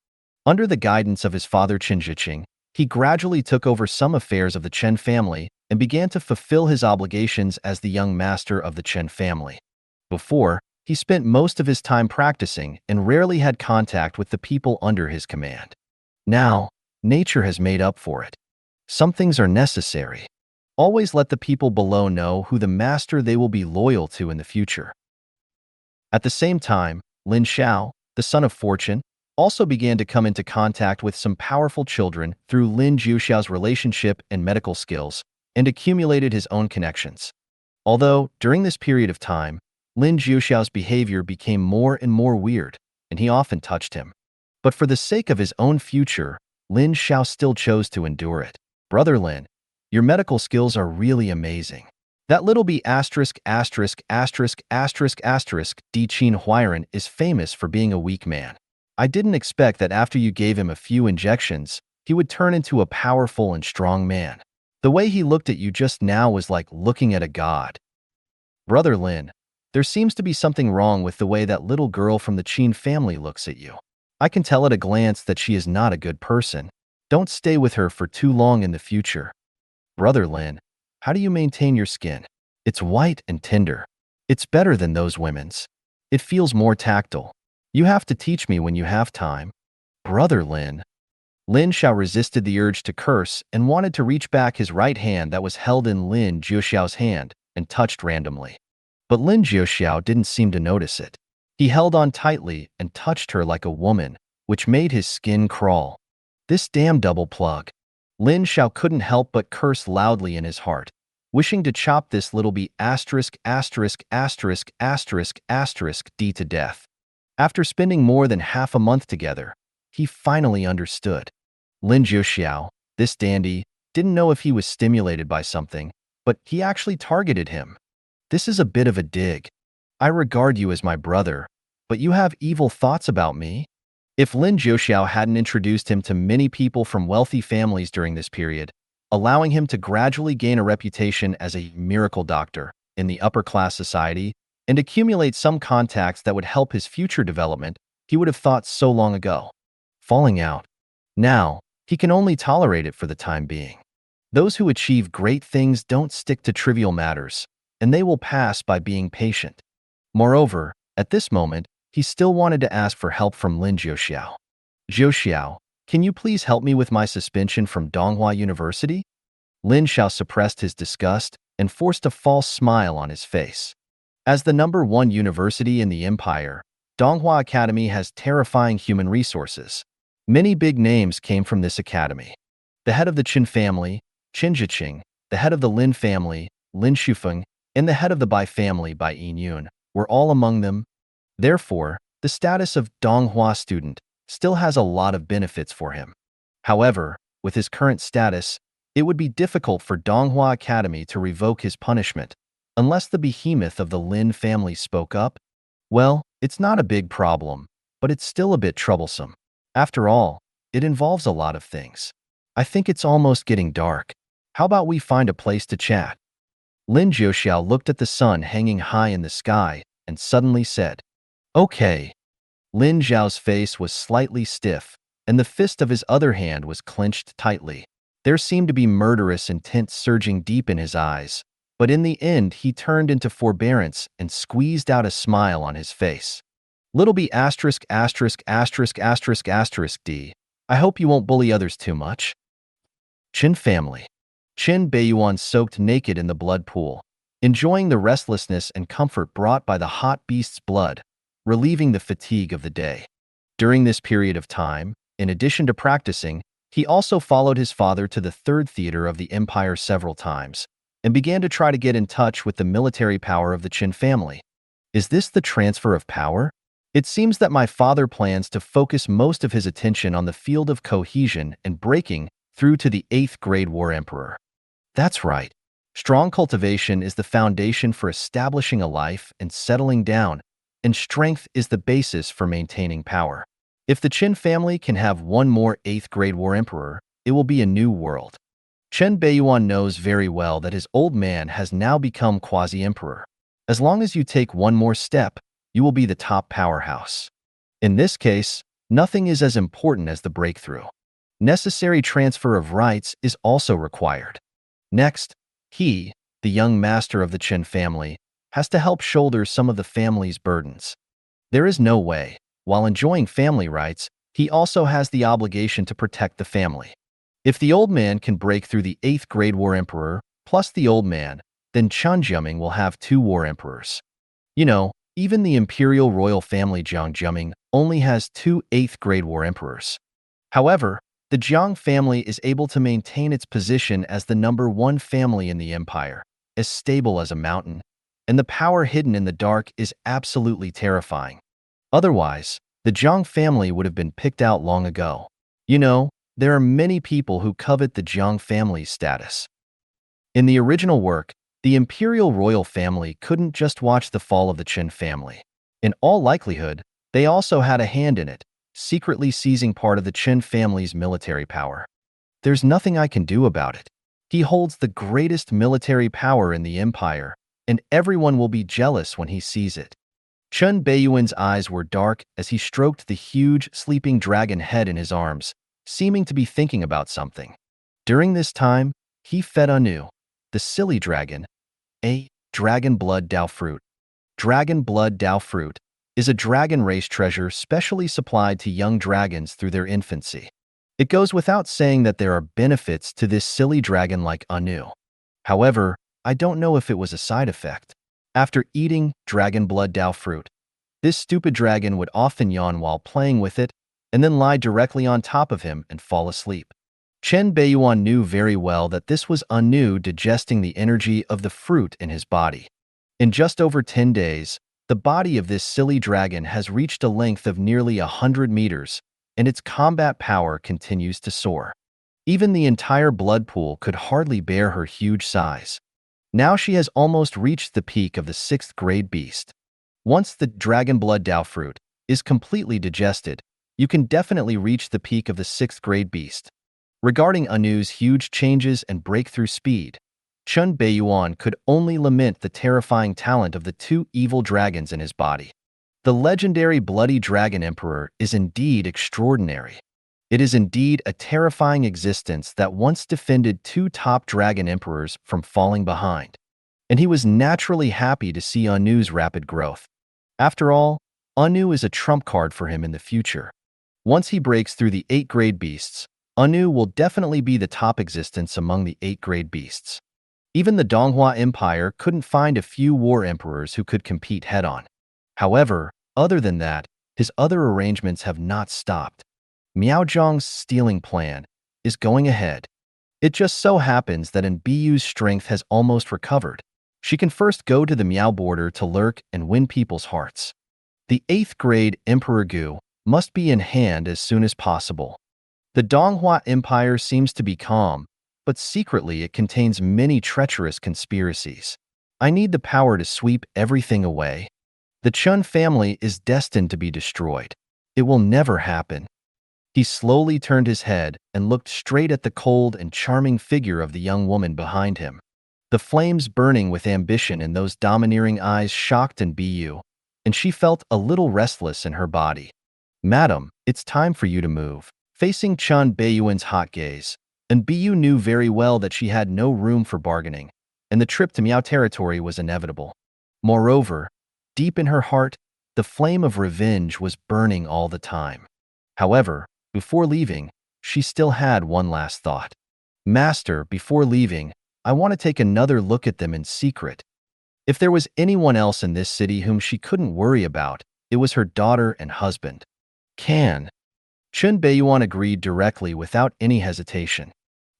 Under the guidance of his father Chen Ziqing, he gradually took over some affairs of the Chen family and began to fulfill his obligations as the young master of the Chen family. Before, he spent most of his time practicing and rarely had contact with the people under his command. Now, nature has made up for it. Some things are necessary. Always let the people below know who the master they will be loyal to in the future. At the same time, Lin Xiao, the son of fortune, also began to come into contact with some powerful children through Lin Jiuxiao's relationship and medical skills, and accumulated his own connections. Although, during this period of time, Lin Jiuxiao's behavior became more and more weird, and he often touched him. But for the sake of his own future, Lin Xiao still chose to endure it. Brother Lin, your medical skills are really amazing. That little b*** D Qin Huiran is famous for being a weak man. I didn't expect that after you gave him a few injections, he would turn into a powerful and strong man. The way he looked at you just now was like looking at a god. Brother Lin, there seems to be something wrong with the way that little girl from the Qin family looks at you. I can tell at a glance that she is not a good person. Don't stay with her for too long in the future. Brother Lin, how do you maintain your skin? It's white and tender. It's better than those women's. It feels more tactile. You have to teach me when you have time. Brother Lin. Lin Xiao resisted the urge to curse and wanted to reach back his right hand that was held in Lin Jiuxiao's hand and touched randomly. But Lin Jiuxiao didn't seem to notice it. He held on tightly and touched her like a woman, which made his skin crawl. This damn double plug. Lin Xiao couldn't help but curse loudly in his heart, wishing to chop this little b*** D to death. After spending more than half a month together, he finally understood. Lin Jiuxiao, this dandy, didn't know if he was stimulated by something, but he actually targeted him. This is a bit of a dig. I regard you as my brother, but you have evil thoughts about me? If Lin Jiuxiao hadn't introduced him to many people from wealthy families during this period, allowing him to gradually gain a reputation as a miracle doctor in the upper-class society and accumulate some contacts that would help his future development, he would have thought so long ago. Falling out. Now, he can only tolerate it for the time being. Those who achieve great things don't stick to trivial matters, and they will pass by being patient. Moreover, at this moment, he still wanted to ask for help from Lin Jiuxiao. Jiuxiao, can you please help me with my suspension from Donghua University? Lin Xiao suppressed his disgust and forced a false smile on his face. As the #1 university in the empire, Donghua Academy has terrifying human resources. Many big names came from this academy. The head of the Chen family, Qin Zhiqing, the head of the Lin family, Lin Shufeng, and the head of the Bai family, Bai Yinyun, were all among them. Therefore, the status of Donghua student still has a lot of benefits for him. However, with his current status, it would be difficult for Donghua Academy to revoke his punishment, unless the behemoth of the Lin family spoke up. Well, it's not a big problem, but it's still a bit troublesome. After all, it involves a lot of things. I think it's almost getting dark. How about we find a place to chat? Lin Jiuxiao looked at the sun hanging high in the sky and suddenly said, "Okay." Lin Zhao's face was slightly stiff, and the fist of his other hand was clenched tightly. There seemed to be murderous intent surging deep in his eyes, but in the end he turned into forbearance and squeezed out a smile on his face. Little b asterisk asterisk asterisk asterisk asterisk d. I hope you won't bully others too much. Chen family. Chen Beiyuan soaked naked in the blood pool, enjoying the restlessness and comfort brought by the hot beast's blood, relieving the fatigue of the day. During this period of time, in addition to practicing, he also followed his father to the third theater of the empire several times, and began to try to get in touch with the military power of the Chen family. Is this the transfer of power? It seems that my father plans to focus most of his attention on the field of cohesion and breaking through to the 8th grade war emperor. That's right. Strong cultivation is the foundation for establishing a life and settling down, and strength is the basis for maintaining power. If the Chen family can have one more 8th grade war emperor, it will be a new world. Chen Beiyuan knows very well that his old man has now become quasi-emperor. As long as you take one more step, you will be the top powerhouse. In this case, nothing is as important as the breakthrough. Necessary transfer of rights is also required. Next, he, the young master of the Chen family, has to help shoulder some of the family's burdens. There is no way, while enjoying family rights, he also has the obligation to protect the family. If the old man can break through the 8th grade war emperor plus the old man, then Chen Jiaming will have 2 war emperors. You know, even the imperial royal family Jiang Jiaming only has 2 8th grade war emperors. However, the Jiang family is able to maintain its position as the #1 family in the empire, as stable as a mountain, and the power hidden in the dark is absolutely terrifying. Otherwise, the Jiang family would have been picked out long ago. You know, there are many people who covet the Jiang family's status. In the original work, the imperial royal family couldn't just watch the fall of the Chen family. In all likelihood, they also had a hand in it, secretly seizing part of the Chen family's military power. There's nothing I can do about it. He holds the greatest military power in the empire, and everyone will be jealous when he sees it. Chen Beiyuan's eyes were dark as he stroked the huge, sleeping dragon head in his arms, seeming to be thinking about something. During this time, he fed Anu, the silly dragon, a dragon blood Dao fruit. Dragon blood Dao fruit is a dragon race treasure specially supplied to young dragons through their infancy. It goes without saying that there are benefits to this silly dragon like Anu. However, I don't know if it was a side effect. After eating dragon blood Dao fruit, this stupid dragon would often yawn while playing with it and then lie directly on top of him and fall asleep. Chen Beiyuan knew very well that this was Anu digesting the energy of the fruit in his body. In just over 10 days, the body of this silly dragon has reached a length of nearly 100 meters, and its combat power continues to soar. Even the entire blood pool could hardly bear her huge size. Now she has almost reached the peak of the 6th grade beast. Once the dragon blood Dao fruit is completely digested, you can definitely reach the peak of the 6th grade beast. Regarding Anu's huge changes and breakthrough speed, Chen Beiyuan could only lament the terrifying talent of the 2 evil dragons in his body. The legendary Bloody Dragon Emperor is indeed extraordinary. It is indeed a terrifying existence that once defended 2 top dragon emperors from falling behind. And he was naturally happy to see Anu's rapid growth. After all, Anu is a trump card for him in the future. Once he breaks through the 8th grade beasts, Anu will definitely be the top existence among the 8th grade beasts. Even the Donghua Empire couldn't find a few war emperors who could compete head-on. However, other than that, his other arrangements have not stopped. Miao Zhang's stealing plan is going ahead. It just so happens that Biyu's strength has almost recovered. She can first go to the Miao border to lurk and win people's hearts. The 8th grade Emperor Gu must be in hand as soon as possible. The Donghua Empire seems to be calm, but secretly it contains many treacherous conspiracies. I need the power to sweep everything away. The Chen family is destined to be destroyed. It will never happen. He slowly turned his head and looked straight at the cold and charming figure of the young woman behind him. The flames burning with ambition in those domineering eyes shocked Biyu, and she felt a little restless in her body. "Madam, it's time for you to move." Facing Chen Beiyuan's hot gaze, Biyu knew very well that she had no room for bargaining, and the trip to Miao territory was inevitable. Moreover, deep in her heart, the flame of revenge was burning all the time. However, before leaving, she still had one last thought. "Master, before leaving, I want to take another look at them in secret." If there was anyone else in this city whom she couldn't worry about, it was her daughter and husband. Chen Beiyuan agreed directly without any hesitation.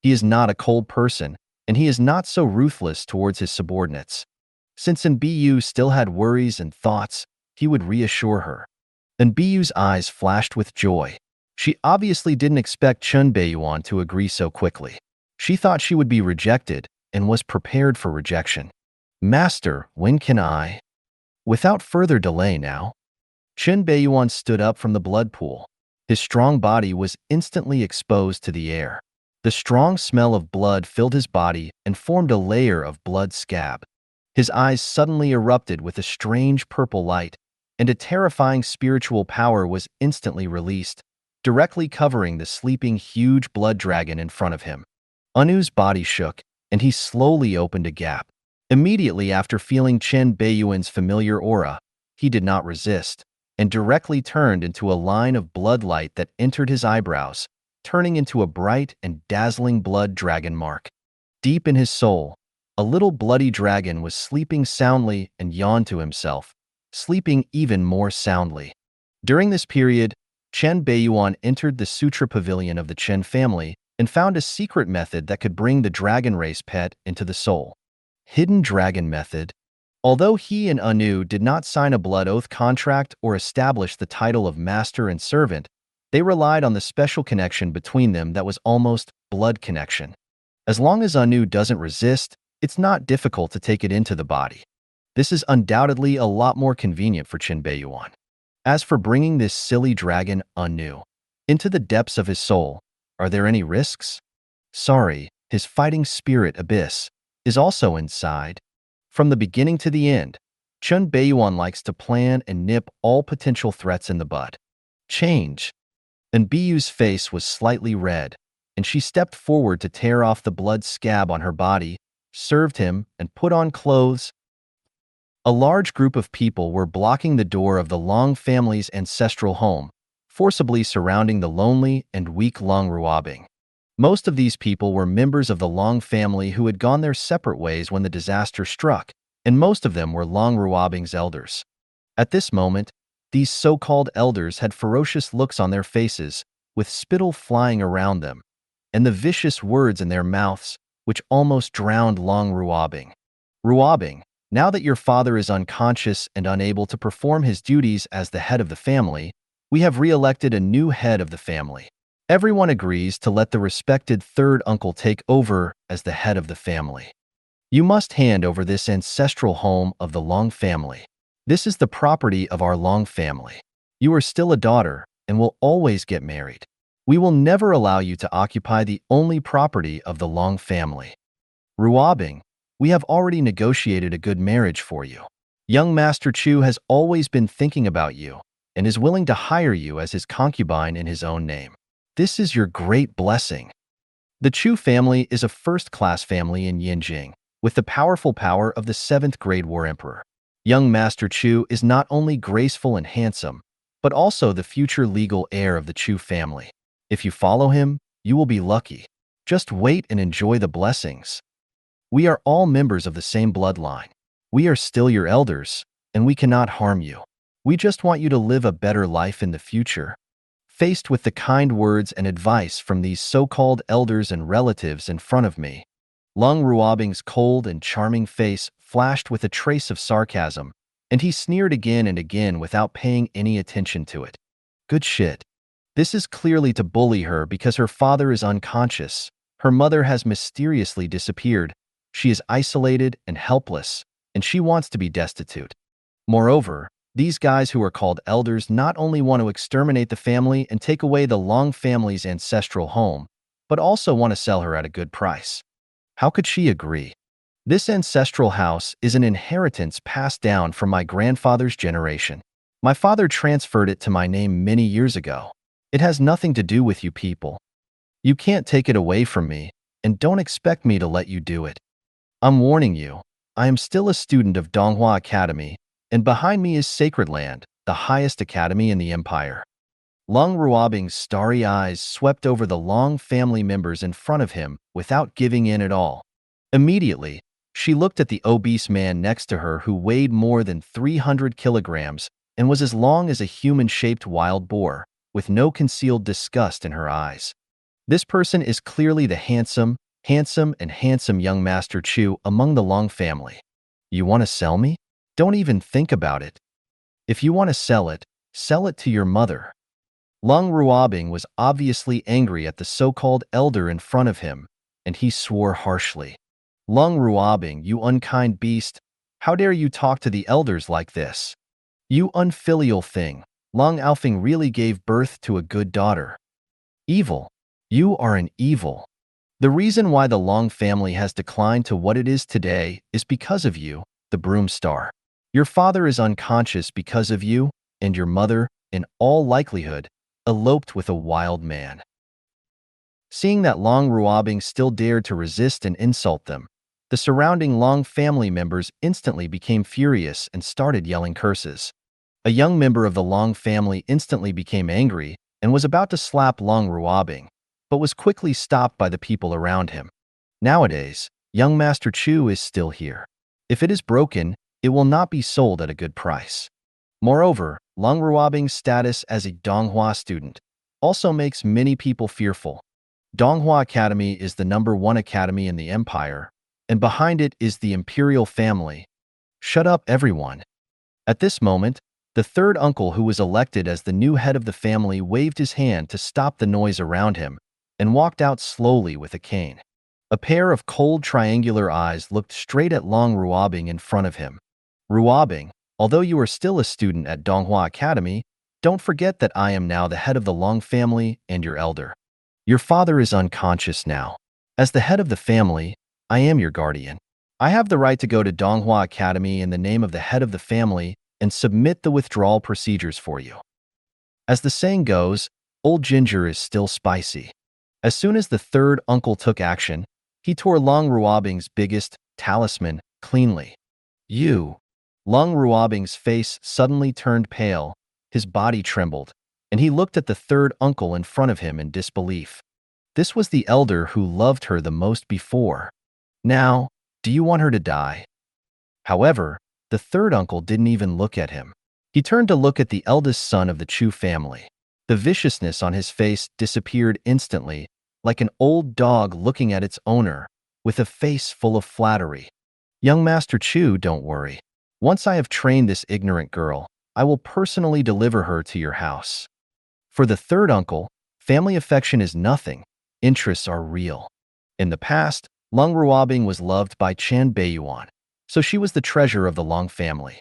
He is not a cold person, and he is not so ruthless towards his subordinates. Since Biyu still had worries and thoughts, he would reassure her. Biyu's eyes flashed with joy. She obviously didn't expect Chen Beiyuan to agree so quickly. She thought she would be rejected and was prepared for rejection. "Master, when can I?" Without further delay now. Chen Beiyuan stood up from the blood pool. His strong body was instantly exposed to the air. The strong smell of blood filled his body and formed a layer of blood scab. His eyes suddenly erupted with a strange purple light, and a terrifying spiritual power was instantly released, directly covering the sleeping huge blood dragon in front of him. Anu's body shook, and he slowly opened a gap. Immediately after feeling Chen Beiyuan's familiar aura, he did not resist, and directly turned into a line of blood light that entered his eyebrows, turning into a bright and dazzling blood dragon mark. Deep in his soul, a little bloody dragon was sleeping soundly and yawned to himself, sleeping even more soundly. During this period, Chen Beiyuan entered the Sutra Pavilion of the Chen family and found a secret method that could bring the dragon race pet into the soul. Hidden Dragon Method. Although he and Anu did not sign a blood oath contract or establish the title of master and servant, they relied on the special connection between them that was almost blood connection. As long as Anu doesn't resist, it's not difficult to take it into the body. This is undoubtedly a lot more convenient for Chen Beiyuan. As for bringing this silly dragon, Anu, into the depths of his soul, are there any risks? Sorry, his fighting spirit abyss is also inside. From the beginning to the end, Chen Beiyuan likes to plan and nip all potential threats in the bud. Change. And Biyu's face was slightly red, and she stepped forward to tear off the blood scab on her body, served him, and put on clothes. A large group of people were blocking the door of the Long family's ancestral home, forcibly surrounding the lonely and weak Leng Ruobing. Most of these people were members of the Long family who had gone their separate ways when the disaster struck, and most of them were Leng Ruobing's elders. At this moment, these so-called elders had ferocious looks on their faces, with spittle flying around them, and the vicious words in their mouths, which almost drowned Leng Ruobing. "Ruobing, now that your father is unconscious and unable to perform his duties as the head of the family, we have re-elected a new head of the family. Everyone agrees to let the respected third uncle take over as the head of the family. You must hand over this ancestral home of the Long family. This is the property of our Long family. You are still a daughter and will always get married. We will never allow you to occupy the only property of the Long family. Ruobing, we have already negotiated a good marriage for you. Young Master Chu has always been thinking about you and is willing to hire you as his concubine in his own name. This is your great blessing." The Chu family is a first-class family in Yinjing, with the powerful power of the 7th grade war emperor. Young Master Chu is not only graceful and handsome, but also the future legal heir of the Chu family. If you follow him, you will be lucky. Just wait and enjoy the blessings. We are all members of the same bloodline. We are still your elders, and we cannot harm you. We just want you to live a better life in the future. faced with the kind words and advice from these so-called elders and relatives in front of me. Leng Ruobing's cold and charming face flashed with a trace of sarcasm, and he sneered again and again without paying any attention to it. Good shit. This is clearly to bully her because her father is unconscious. Her mother has mysteriously disappeared. She is isolated and helpless, and she wants to be destitute. Moreover, these guys who are called elders not only want to exterminate the family and take away the Long family's ancestral home, but also want to sell her at a good price. How could she agree? This ancestral house is an inheritance passed down from my grandfather's generation. My father transferred it to my name many years ago. It has nothing to do with you people. You can't take it away from me, and don't expect me to let you do it. I'm warning you, I am still a student of Donghua Academy, and behind me is Sacred Land, the highest academy in the empire. Leng Ruobing's starry eyes swept over the Long family members in front of him without giving in at all. Immediately, she looked at the obese man next to her who weighed more than 300 kilograms and was as long as a human-shaped wild boar, with no concealed disgust in her eyes. This person is clearly the handsome young Master Chu among the Long family. You want to sell me? Don't even think about it. If you want to sell it to your mother. Leng Ruobing was obviously angry at the so-called elder in front of him, and he swore harshly. Leng Ruobing, you unkind beast, how dare you talk to the elders like this? You unfilial thing. Leng Alfing really gave birth to a good daughter. Evil. You are an evil. The reason why the Long family has declined to what it is today is because of you, the Broom Star. Your father is unconscious because of you, and your mother, in all likelihood, eloped with a wild man. Seeing that Leng Ruobing still dared to resist and insult them, the surrounding Long family members instantly became furious and started yelling curses. A young member of the Long family instantly became angry and was about to slap Leng Ruobing, but was quickly stopped by the people around him. Nowadays, young Master Chu is still here. If it is broken, it will not be sold at a good price. Moreover, Leng Ruobing's status as a Donghua student also makes many people fearful. Donghua Academy is the #1 academy in the empire, and behind it is the imperial family. Shut up, everyone. At this moment, the third uncle who was elected as the new head of the family waved his hand to stop the noise around him and walked out slowly with a cane. A pair of cold triangular eyes looked straight at Leng Ruobing in front of him. Ruobing, although you are still a student at Donghua Academy, don't forget that I am now the head of the Long family and your elder. Your father is unconscious now. As the head of the family, I am your guardian. I have the right to go to Donghua Academy in the name of the head of the family and submit the withdrawal procedures for you. As the saying goes, old ginger is still spicy. As soon as the third uncle took action, he tore Leng Ruobing's biggest talisman cleanly. You. Leng Ruobing's face suddenly turned pale, his body trembled, and he looked at the third uncle in front of him in disbelief. This was the elder who loved her the most before. Now, do you want her to die? However, the third uncle didn't even look at him. He turned to look at the eldest son of the Chu family. The viciousness on his face disappeared instantly, like an old dog looking at its owner, with a face full of flattery. Young Master Chu, don't worry. Once I have trained this ignorant girl, I will personally deliver her to your house. For the third uncle, family affection is nothing. Interests are real. In the past, Leng Ruobing was loved by Chen Beiyuan, so she was the treasure of the Long family.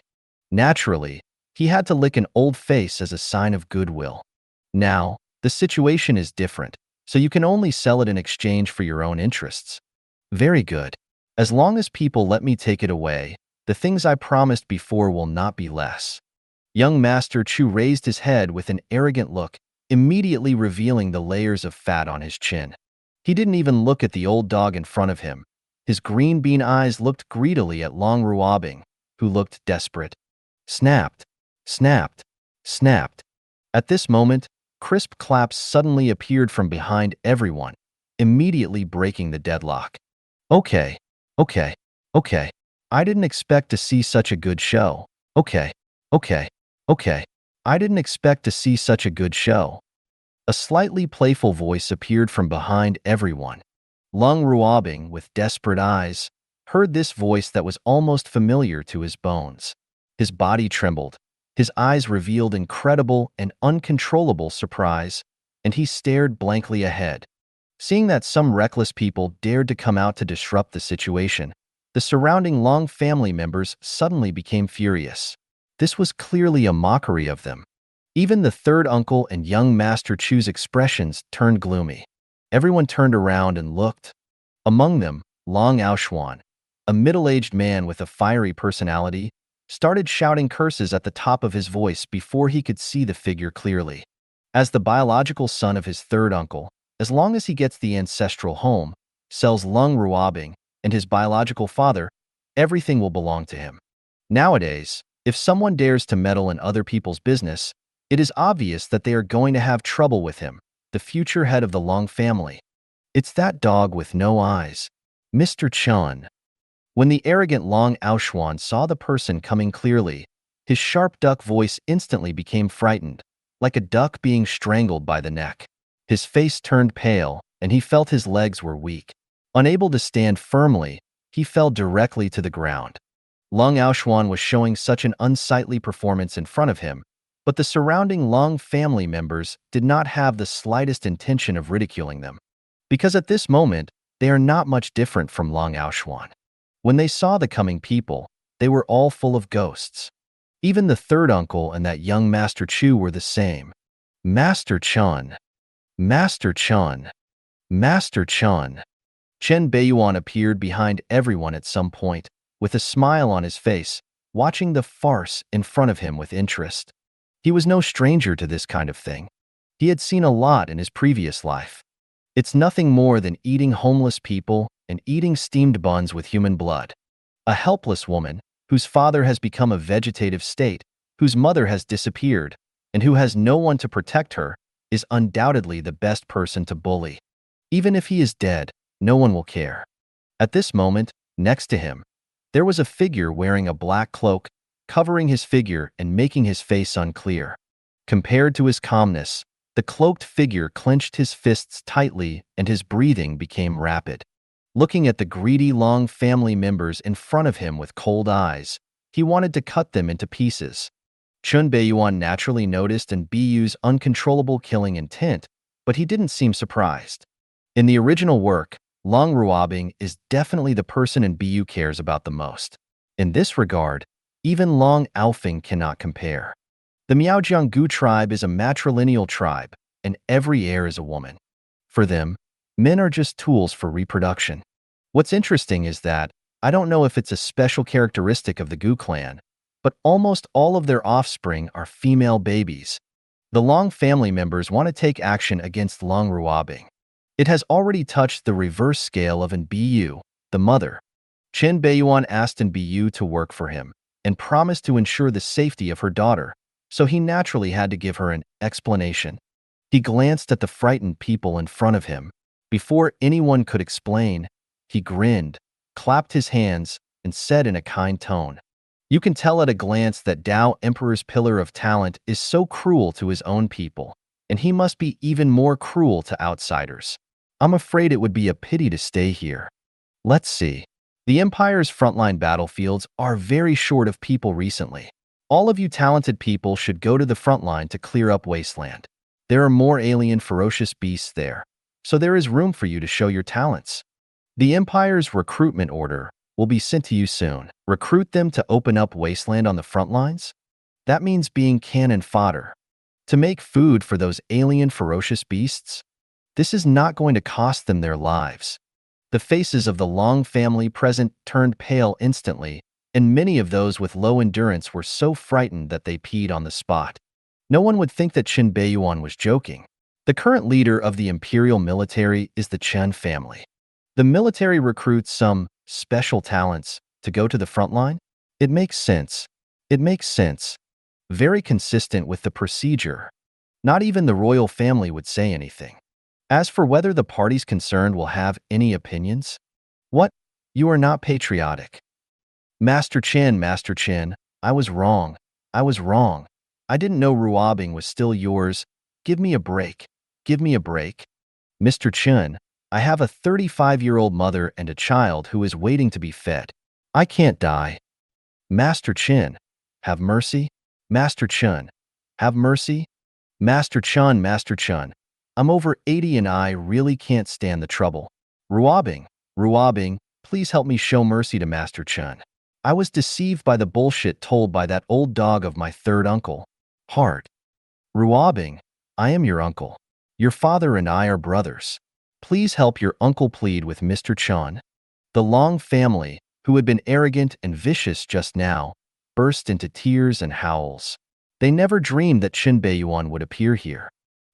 Naturally, he had to lick an old face as a sign of goodwill. Now, the situation is different, so you can only sell it in exchange for your own interests. Very good. As long as people let me take it away, the things I promised before will not be less. Young Master Chu raised his head with an arrogant look, immediately revealing the layers of fat on his chin. He didn't even look at the old dog in front of him. His green bean eyes looked greedily at Leng Ruobing, who looked desperate. Snapped, snapped, snapped. At this moment, crisp claps suddenly appeared from behind everyone, immediately breaking the deadlock. Okay. I didn't expect to see such a good show. Okay. I didn't expect to see such a good show. A slightly playful voice appeared from behind everyone. Leng Ruobing, with desperate eyes, heard this voice that was almost familiar to his bones. His body trembled. His eyes revealed incredible and uncontrollable surprise, and he stared blankly ahead. Seeing that some reckless people dared to come out to disrupt the situation, the surrounding Long family members suddenly became furious. This was clearly a mockery of them. Even the third uncle and young Master Chu's expressions turned gloomy. Everyone turned around and looked. Among them, Long Aoshuan, a middle-aged man with a fiery personality, started shouting curses at the top of his voice before he could see the figure clearly. As the biological son of his third uncle, as long as he gets the ancestral home, sells Leng Ruobing, and his biological father, everything will belong to him. Nowadays, if someone dares to meddle in other people's business, it is obvious that they are going to have trouble with him, the future head of the Long family. It's that dog with no eyes, Mr. Chen. When the arrogant Long Aoshuan saw the person coming clearly, his sharp duck voice instantly became frightened, like a duck being strangled by the neck. His face turned pale, and he felt his legs were weak. Unable to stand firmly, he fell directly to the ground. Leng Aoshuan was showing such an unsightly performance in front of him, but the surrounding Long family members did not have the slightest intention of ridiculing them, because at this moment, they are not much different from Long Aoshuan. When they saw the coming people, they were all full of ghosts. Even the third uncle and that young Master Chu were the same. Master Chen. Master Chen. Master Chen. Chen Beiyuan appeared behind everyone at some point, with a smile on his face, watching the farce in front of him with interest. He was no stranger to this kind of thing. He had seen a lot in his previous life. It's nothing more than eating homeless people and eating steamed buns with human blood. A helpless woman, whose father has become a vegetative state, whose mother has disappeared, and who has no one to protect her, is undoubtedly the best person to bully. Even if he is dead, no one will care. At this moment, next to him, there was a figure wearing a black cloak, covering his figure and making his face unclear. Compared to his calmness, the cloaked figure clenched his fists tightly and his breathing became rapid. Looking at the greedy Long family members in front of him with cold eyes, he wanted to cut them into pieces. Chen Beiyuan naturally noticed and Biyu's uncontrollable killing intent, but he didn't seem surprised. In the original work, Leng Ruobing is definitely the person in Biyu cares about the most. In this regard, even Long Aofing cannot compare. The Miaojianggu tribe is a matrilineal tribe, and every heir is a woman. For them, men are just tools for reproduction. What's interesting is that, I don't know if it's a special characteristic of the Gu clan, but almost all of their offspring are female babies. The Long family members want to take action against Leng Ruobing. It has already touched the reverse scale of Biyu, the mother. Chen Beiyuan asked Biyu to work for him, and promised to ensure the safety of her daughter, so he naturally had to give her an explanation. He glanced at the frightened people in front of him. Before anyone could explain, he grinned, clapped his hands, and said in a kind tone, "You can tell at a glance that Tao Emperor's pillar of talent is so cruel to his own people, and he must be even more cruel to outsiders. I'm afraid it would be a pity to stay here. Let's see. The Empire's frontline battlefields are very short of people recently. All of you talented people should go to the frontline to clear up Wasteland. There are more alien ferocious beasts there, so there is room for you to show your talents. The Empire's recruitment order will be sent to you soon. Recruit them to open up Wasteland on the front lines? That means being cannon fodder. To make food for those alien ferocious beasts? This is not going to cost them their lives." The faces of the Long family present turned pale instantly, and many of those with low endurance were so frightened that they peed on the spot. No one would think that Chen Beiyuan was joking. The current leader of the imperial military is the Chen family. The military recruits some special talents to go to the front line? It makes sense. It makes sense. Very consistent with the procedure. Not even the royal family would say anything. As for whether the parties concerned will have any opinions, what? You are not patriotic. Master Chen, I was wrong. I was wrong. I didn't know Ruobing was still yours. Give me a break. give me a break. Mr. Chen, I have a 35-year-old mother and a child who is waiting to be fed. I can't die. Master Chen, have mercy. Master Chen, have mercy. Master Chen, I'm over 80 and I really can't stand the trouble. Ruobing, please help me show mercy to Master Chen. I was deceived by the bullshit told by that old dog of my third uncle. Heart. Ruobing, I am your uncle. Your father and I are brothers. Please help your uncle plead with Mr. Chen. The Long family, who had been arrogant and vicious just now, burst into tears and howls. They never dreamed that Chen Beiyuan would appear here.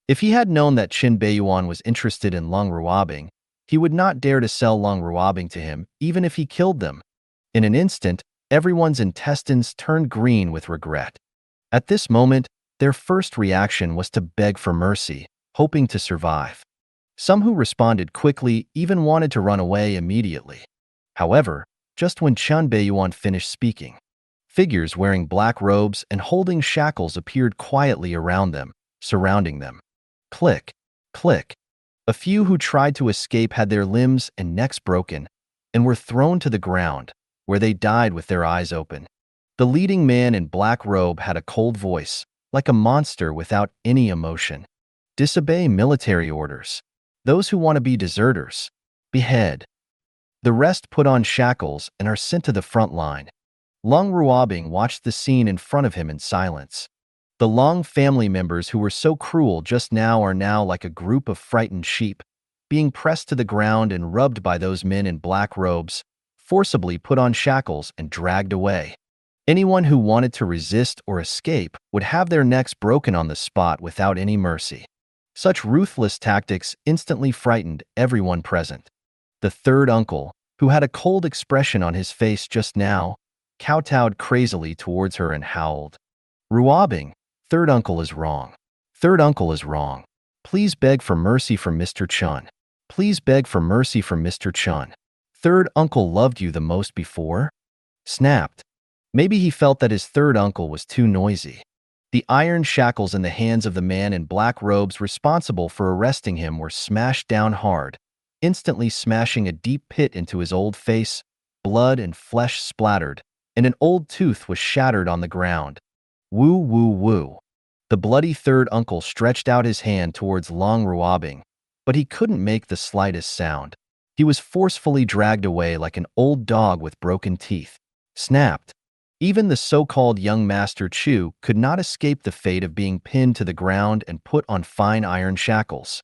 If he had known that Chen Beiyuan was interested in Leng Ruobing, he would not dare to sell Leng Ruobing to him, even if he killed them. In an instant, everyone's intestines turned green with regret. At this moment, their first reaction was to beg for mercy, hoping to survive. Some who responded quickly even wanted to run away immediately. However, just when Chen Beiyuan finished speaking, figures wearing black robes and holding shackles appeared quietly around them, surrounding them. Click, click. A few who tried to escape had their limbs and necks broken and were thrown to the ground, where they died with their eyes open. The leading man in black robe had a cold voice, like a monster without any emotion. Disobey military orders. Those who want to be deserters, behead. The rest put on shackles and are sent to the front line. Leng Ruobing watched the scene in front of him in silence. The Long family members who were so cruel just now are now like a group of frightened sheep, being pressed to the ground and rubbed by those men in black robes, forcibly put on shackles and dragged away. Anyone who wanted to resist or escape would have their necks broken on the spot without any mercy. Such ruthless tactics instantly frightened everyone present. The third uncle, who had a cold expression on his face just now, kowtowed crazily towards her and howled. Ruobing, third uncle is wrong. Third uncle is wrong. Please beg for mercy from Mr. Chen. Please beg for mercy from Mr. Chen. Third uncle loved you the most before? Snapped. Maybe he felt that his third uncle was too noisy. The iron shackles in the hands of the man in black robes responsible for arresting him were smashed down hard, instantly smashing a deep pit into his old face. Blood and flesh splattered, and an old tooth was shattered on the ground. Woo woo woo. The bloody third uncle stretched out his hand towards Leng Ruobing, but he couldn't make the slightest sound. He was forcefully dragged away like an old dog with broken teeth. Snapped. Even the so-called young Master Chu could not escape the fate of being pinned to the ground and put on fine iron shackles.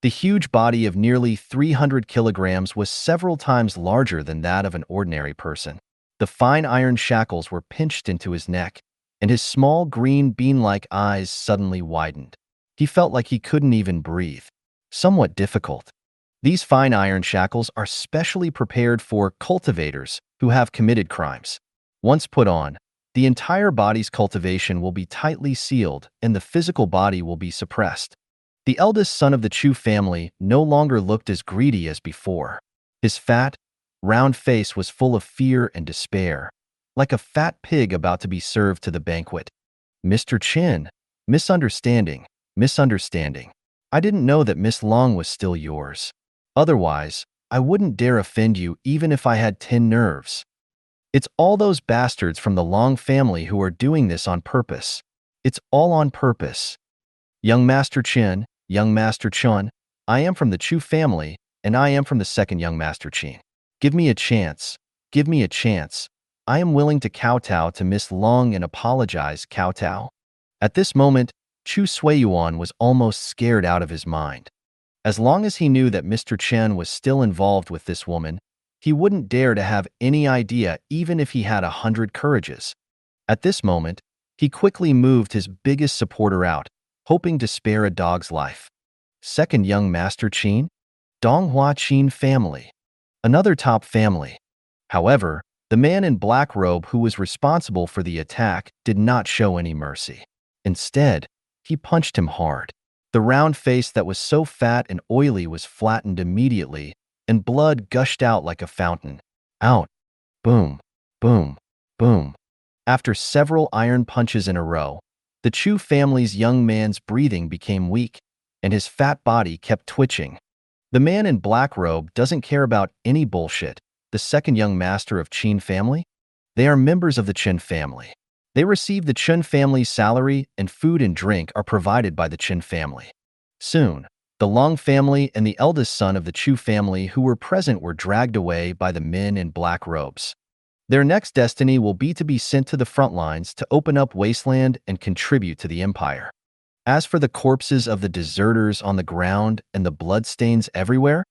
The huge body of nearly 300 kilograms was several times larger than that of an ordinary person. The fine iron shackles were pinched into his neck, and his small green bean-like eyes suddenly widened. He felt like he couldn't even breathe. Somewhat difficult. These fine iron shackles are specially prepared for cultivators who have committed crimes. Once put on, the entire body's cultivation will be tightly sealed and the physical body will be suppressed. The eldest son of the Chu family no longer looked as greedy as before. His fat, round face was full of fear and despair, like a fat pig about to be served to the banquet. Mr. Chen, misunderstanding. I didn't know that Miss Long was still yours. Otherwise, I wouldn't dare offend you even if I had 10 nerves. It's all those bastards from the Long family who are doing this on purpose. It's all on purpose. Young Master Chen, I am from the Chu family, and I am from the second young Master Chen. Give me a chance. Give me a chance. I am willing to kowtow to Miss Long and apologize, kowtow. At this moment, Chu Suiyuan was almost scared out of his mind. As long as he knew that Mr. Chen was still involved with this woman, he wouldn't dare to have any idea even if he had 100 courages. At this moment, he quickly moved his biggest supporter out, hoping to spare a dog's life. Second young Master Chen? Donghua Qin family. Another top family. However, the man in black robe who was responsible for the attack did not show any mercy. Instead, he punched him hard. The round face that was so fat and oily was flattened immediately, and blood gushed out like a fountain. Out. Boom, boom, boom. After several iron punches in a row, the Chu family's young man's breathing became weak, and his fat body kept twitching. The man in black robe doesn't care about any bullshit. The second young master of Qin family? They are members of the Chen family. They receive the Chen family's salary, and food and drink are provided by the Chen family. Soon, the Long family and the eldest son of the Chu family who were present were dragged away by the men in black robes. Their next destiny will be to be sent to the front lines to open up wasteland and contribute to the empire. As for the corpses of the deserters on the ground and the bloodstains everywhere,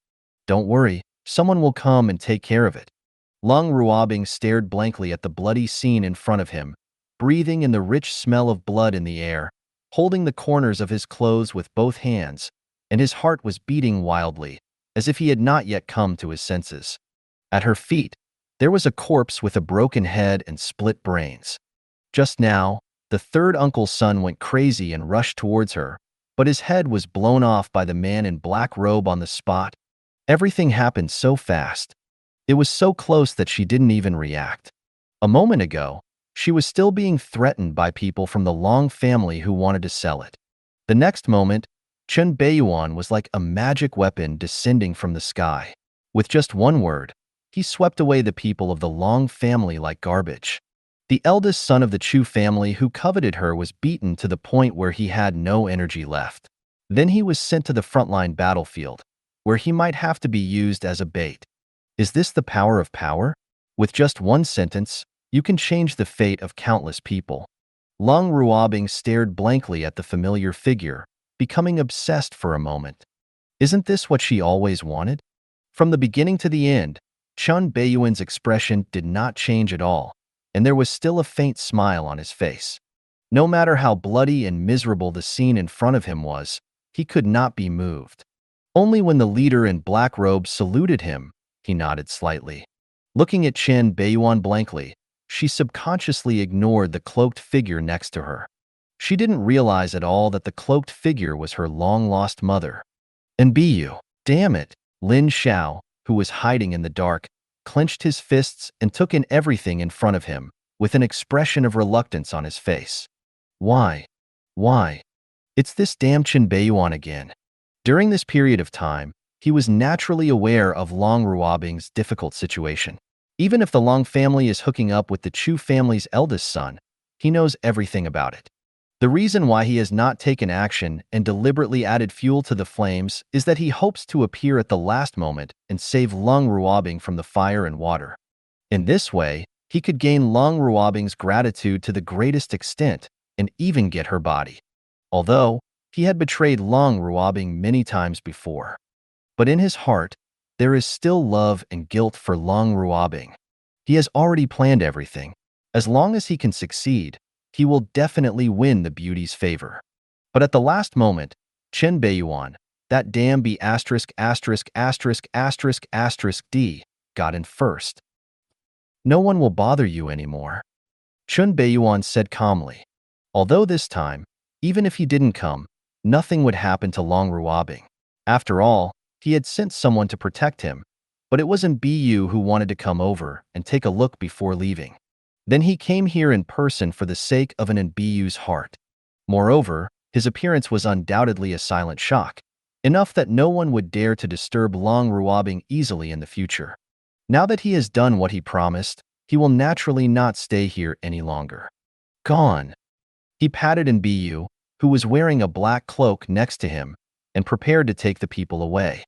don't worry, someone will come and take care of it. Leng Ruobing stared blankly at the bloody scene in front of him, breathing in the rich smell of blood in the air, holding the corners of his clothes with both hands, and his heart was beating wildly, as if he had not yet come to his senses. At her feet, there was a corpse with a broken head and split brains. Just now, the third uncle's son went crazy and rushed towards her, but his head was blown off by the man in black robe on the spot. Everything happened so fast. It was so close that she didn't even react. A moment ago, she was still being threatened by people from the Long family who wanted to sell it. The next moment, Chen Beiyuan was like a magic weapon descending from the sky. With just one word, he swept away the people of the Long family like garbage. The eldest son of the Chu family who coveted her was beaten to the point where he had no energy left. Then he was sent to the frontline battlefield, where he might have to be used as a bait. Is this the power of power? With just one sentence, you can change the fate of countless people. Leng Ruobing stared blankly at the familiar figure, becoming obsessed for a moment. Isn't this what she always wanted? From the beginning to the end, Chen Beiyuan's expression did not change at all, and there was still a faint smile on his face. No matter how bloody and miserable the scene in front of him was, he could not be moved. Only when the leader in black robes saluted him, he nodded slightly. Looking at Chen Beiyuan blankly, she subconsciously ignored the cloaked figure next to her. She didn't realize at all that the cloaked figure was her long-lost mother. And Biyu, damn it, Lin Xiao, who was hiding in the dark, clenched his fists and took in everything in front of him, with an expression of reluctance on his face. Why? Why? It's this damn Chen Beiyuan again. During this period of time, he was naturally aware of Leng Ruobing's difficult situation. Even if the Long family is hooking up with the Chu family's eldest son, he knows everything about it. The reason why he has not taken action and deliberately added fuel to the flames is that he hopes to appear at the last moment and save Leng Ruobing from the fire and water. In this way, he could gain Leng Ruobing's gratitude to the greatest extent and even get her body. Although, he had betrayed Leng Ruobing many times before. But in his heart, there is still love and guilt for Leng Ruobing. He has already planned everything. As long as he can succeed, he will definitely win the beauty's favor. But at the last moment, Chen Beiyuan, that damn B*****************, got in first. No one will bother you anymore, Chen Beiyuan said calmly. Although this time, even if he didn't come, nothing would happen to Leng Ruobing. After all, he had sent someone to protect him, but it wasn't Biyu who wanted to come over and take a look before leaving. Then he came here in person for the sake of an in Biyu's heart. Moreover, his appearance was undoubtedly a silent shock, enough that no one would dare to disturb Leng Ruobing easily in the future. Now that he has done what he promised, he will naturally not stay here any longer. Gone. He patted in Biyu, who was wearing a black cloak next to him, and prepared to take the people away.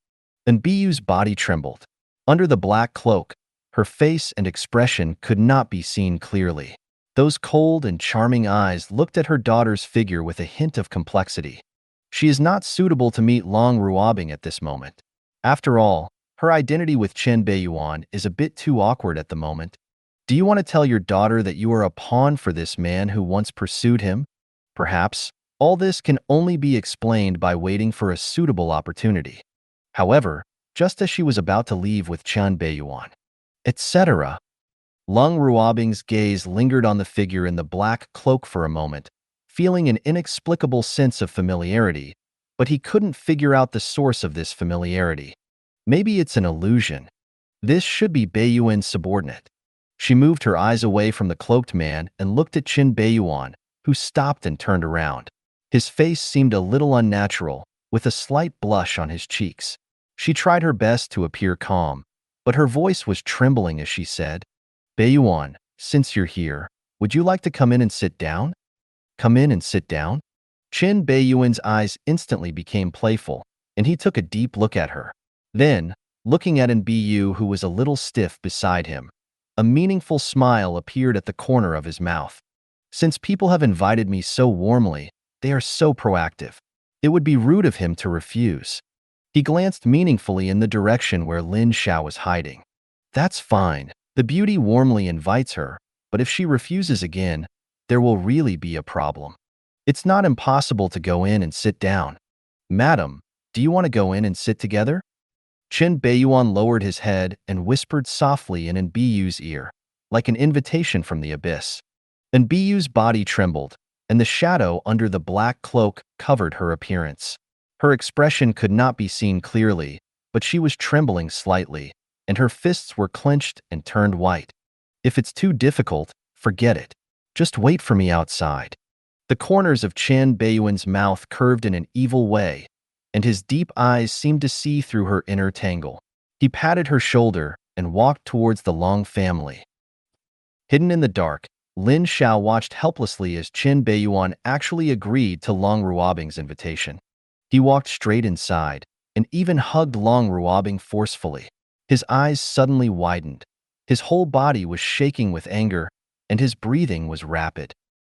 In Biyu's body trembled. Under the black cloak, her face and expression could not be seen clearly. Those cold and charming eyes looked at her daughter's figure with a hint of complexity. She is not suitable to meet Leng Ruobing at this moment. After all, her identity with Chen Beiyuan is a bit too awkward at the moment. Do you want to tell your daughter that you are a pawn for this man who once pursued him? Perhaps, all this can only be explained by waiting for a suitable opportunity. However, just as she was about to leave with Chen Beiyuan, etc., Leng Ruobing's gaze lingered on the figure in the black cloak for a moment, feeling an inexplicable sense of familiarity, but he couldn't figure out the source of this familiarity. Maybe it's an illusion. This should be Beiyuan's subordinate. She moved her eyes away from the cloaked man and looked at Chen Beiyuan, who stopped and turned around. His face seemed a little unnatural, with a slight blush on his cheeks. She tried her best to appear calm, but her voice was trembling as she said, "Beiyuan, since you're here, would you like to come in and sit down?" "Come in and sit down?" Chen Beiyuan's eyes instantly became playful, and he took a deep look at her. Then, looking at Nbu, who was a little stiff beside him, a meaningful smile appeared at the corner of his mouth. "Since people have invited me so warmly, they are so proactive. It would be rude of him to refuse." He glanced meaningfully in the direction where Lin Xiao was hiding. "That's fine." The beauty warmly invites her, but if she refuses again, there will really be a problem. "It's not impossible to go in and sit down." "Madam, do you want to go in and sit together?" Chen Beiyuan lowered his head and whispered softly in Nbuyu's ear, like an invitation from the abyss. Nbuyu's body trembled, and the shadow under the black cloak covered her appearance. Her expression could not be seen clearly, but she was trembling slightly, and her fists were clenched and turned white. "If it's too difficult, forget it. Just wait for me outside." The corners of Chen Beiyuan's mouth curved in an evil way, and his deep eyes seemed to see through her inner tangle. He patted her shoulder and walked towards the Long family. Hidden in the dark, Lin Xiao watched helplessly as Chen Beiyuan actually agreed to Leng Ruobing's invitation. He walked straight inside and even hugged Leng Ruobing forcefully. His eyes suddenly widened. His whole body was shaking with anger, and his breathing was rapid.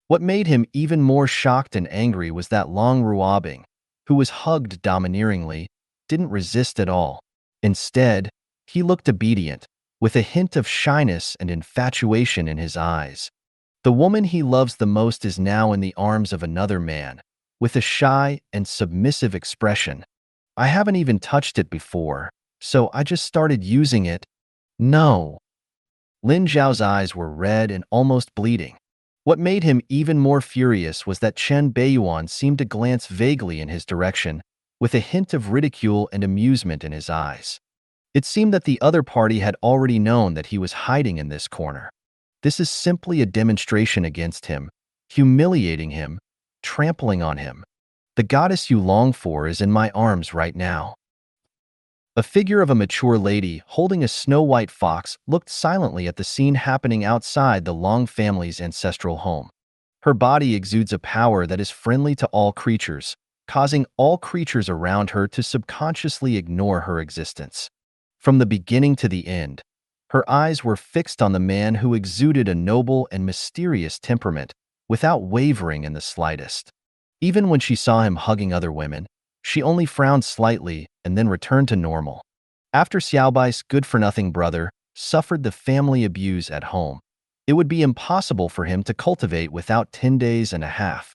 What made him even more shocked and angry was that Leng Ruobing, who was hugged domineeringly, didn't resist at all. Instead, he looked obedient, with a hint of shyness and infatuation in his eyes. The woman he loves the most is now in the arms of another man, with a shy and submissive expression. "I haven't even touched it before, so I just started using it." "No." Lin Zhao's eyes were red and almost bleeding. What made him even more furious was that Chen Beiyuan seemed to glance vaguely in his direction, with a hint of ridicule and amusement in his eyes. It seemed that the other party had already known that he was hiding in this corner. This is simply a demonstration against him, humiliating him, trampling on him. "The goddess you long for is in my arms right now." A figure of a mature lady holding a snow-white fox looked silently at the scene happening outside the Long family's ancestral home. Her body exudes a power that is friendly to all creatures, causing all creatures around her to subconsciously ignore her existence. From the beginning to the end, her eyes were fixed on the man who exuded a noble and mysterious temperament without wavering in the slightest. Even when she saw him hugging other women, she only frowned slightly and then returned to normal. After Xiaobai's good-for-nothing brother suffered the family abuse at home, it would be impossible for him to cultivate without 10 days and a half.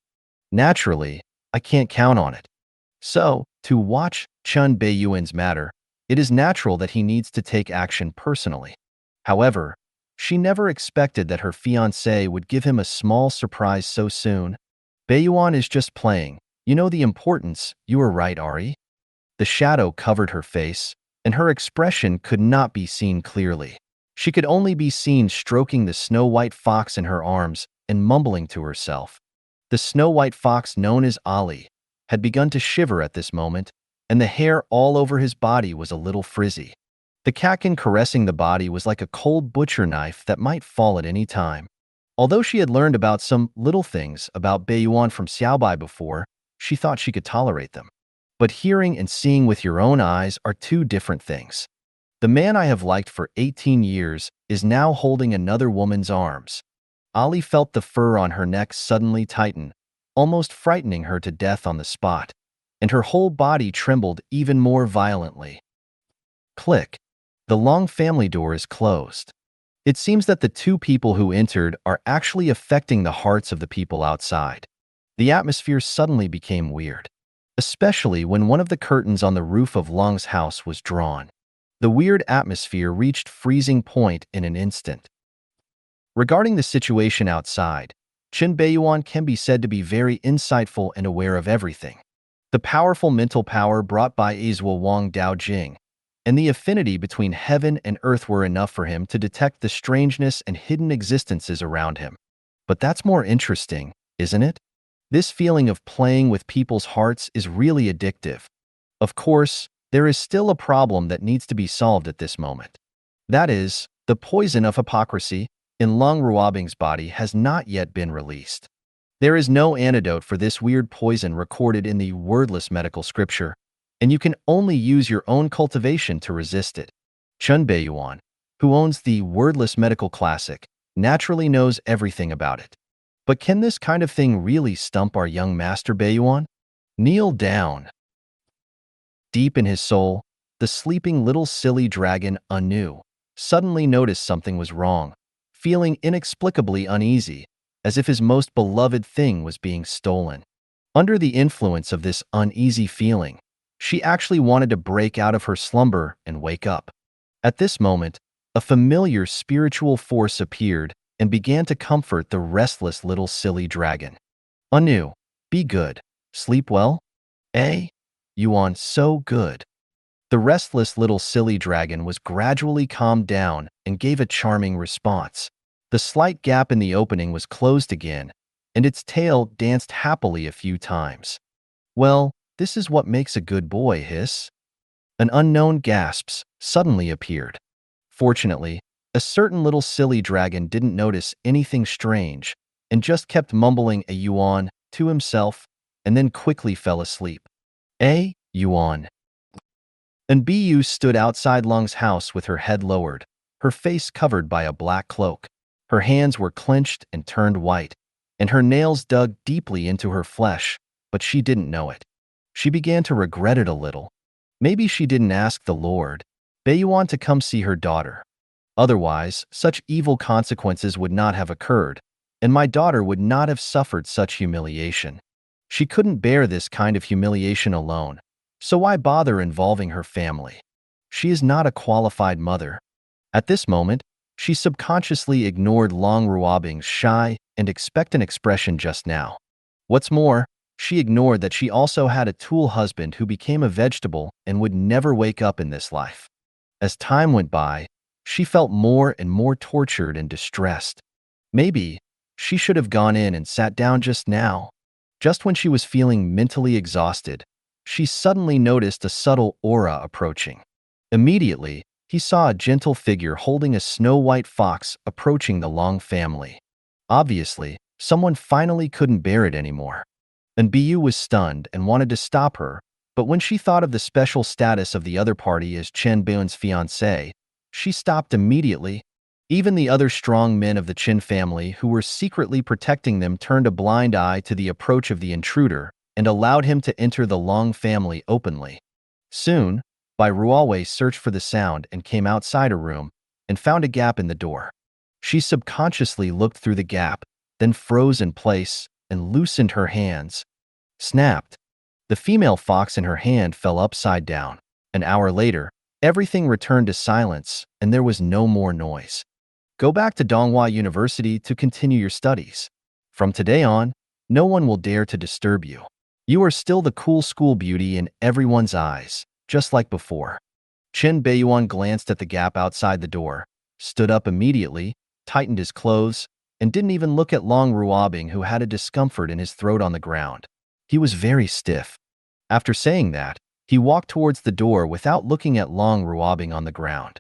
Naturally, I can't count on it. So, to watch Chen Beiyuan's matter, it is natural that he needs to take action personally. However, she never expected that her fiancé would give him a small surprise so soon. "Beiyuan is just playing. You know the importance, you are right, Ari." The shadow covered her face, and her expression could not be seen clearly. She could only be seen stroking the snow-white fox in her arms and mumbling to herself. The snow-white fox known as Ali had begun to shiver at this moment, and the hair all over his body was a little frizzy. The catkin caressing the body was like a cold butcher knife that might fall at any time. Although she had learned about some little things about Beiyuan from Xiaobai before, she thought she could tolerate them. But hearing and seeing with your own eyes are two different things. The man I have liked for 18 years is now holding another woman's arms. Ali felt the fur on her neck suddenly tighten, almost frightening her to death on the spot, and her whole body trembled even more violently. Click. The Long family door is closed. It seems that the two people who entered are actually affecting the hearts of the people outside. The atmosphere suddenly became weird, especially when one of the curtains on the roof of Leng's house was drawn. The weird atmosphere reached freezing point in an instant. Regarding the situation outside, Chen Beiyuan can be said to be very insightful and aware of everything. The powerful mental power brought by Azwa Wang Daojing and the affinity between heaven and earth were enough for him to detect the strangeness and hidden existences around him. But that's more interesting, isn't it? This feeling of playing with people's hearts is really addictive. Of course, there is still a problem that needs to be solved at this moment. That is, the poison of hypocrisy in Leng Ruobing's body has not yet been released. There is no antidote for this weird poison recorded in the wordless medical scripture, and you can only use your own cultivation to resist it. Chen Beiyuan, who owns the wordless medical classic, naturally knows everything about it. But can this kind of thing really stump our young master Beiyuan? Kneel down. Deep in his soul, the sleeping little silly dragon Anu suddenly noticed something was wrong, feeling inexplicably uneasy, as if his most beloved thing was being stolen. Under the influence of this uneasy feeling, she actually wanted to break out of her slumber and wake up. At this moment, a familiar spiritual force appeared and began to comfort the restless little silly dragon. Anu, be good. Sleep well? Yuan, so good. The restless little silly dragon was gradually calmed down and gave a charming response. The slight gap in the opening was closed again, and its tail danced happily a few times. Well, this is what makes a good boy, hiss. An unknown gasps suddenly appeared. Fortunately, a certain little silly dragon didn't notice anything strange and just kept mumbling a yuan to himself and then quickly fell asleep. Yuan. And Bu stood outside Leng's house with her head lowered, her face covered by a black cloak. Her hands were clenched and turned white, and her nails dug deeply into her flesh, but she didn't know it. She began to regret it a little. Maybe she didn't ask the Lord Beiyuan to come see her daughter. Otherwise, such evil consequences would not have occurred, and my daughter would not have suffered such humiliation. She couldn't bear this kind of humiliation alone, so why bother involving her family? She is not a qualified mother. At this moment, she subconsciously ignored Leng Ruobing's shy and expectant expression just now. What's more, she ignored that she also had a tool husband who became a vegetable and would never wake up in this life. As time went by, she felt more and more tortured and distressed. Maybe she should have gone in and sat down just now. Just when she was feeling mentally exhausted, she suddenly noticed a subtle aura approaching. Immediately, he saw a gentle figure holding a snow-white fox approaching the Leng family. Obviously, someone finally couldn't bear it anymore. And Bu was stunned and wanted to stop her, but when she thought of the special status of the other party as Chen Beiyuan's fiancé, she stopped immediately. Even the other strong men of the Chen family who were secretly protecting them turned a blind eye to the approach of the intruder and allowed him to enter the Leng family openly. Soon, Bai Ruowei searched for the sound and came outside a room and found a gap in the door. She subconsciously looked through the gap, then froze in place and loosened her hands. Snapped. The female fox in her hand fell upside down. An hour later, everything returned to silence and there was no more noise. Go back to Donghua University to continue your studies. From today on, no one will dare to disturb you. You are still the cool school beauty in everyone's eyes, just like before. Chen Beiyuan glanced at the gap outside the door, stood up immediately, tightened his clothes, and didn't even look at Leng Ruobing, who had a discomfort in his throat on the ground. He was very stiff. After saying that, he walked towards the door without looking at Leng Ruobing on the ground.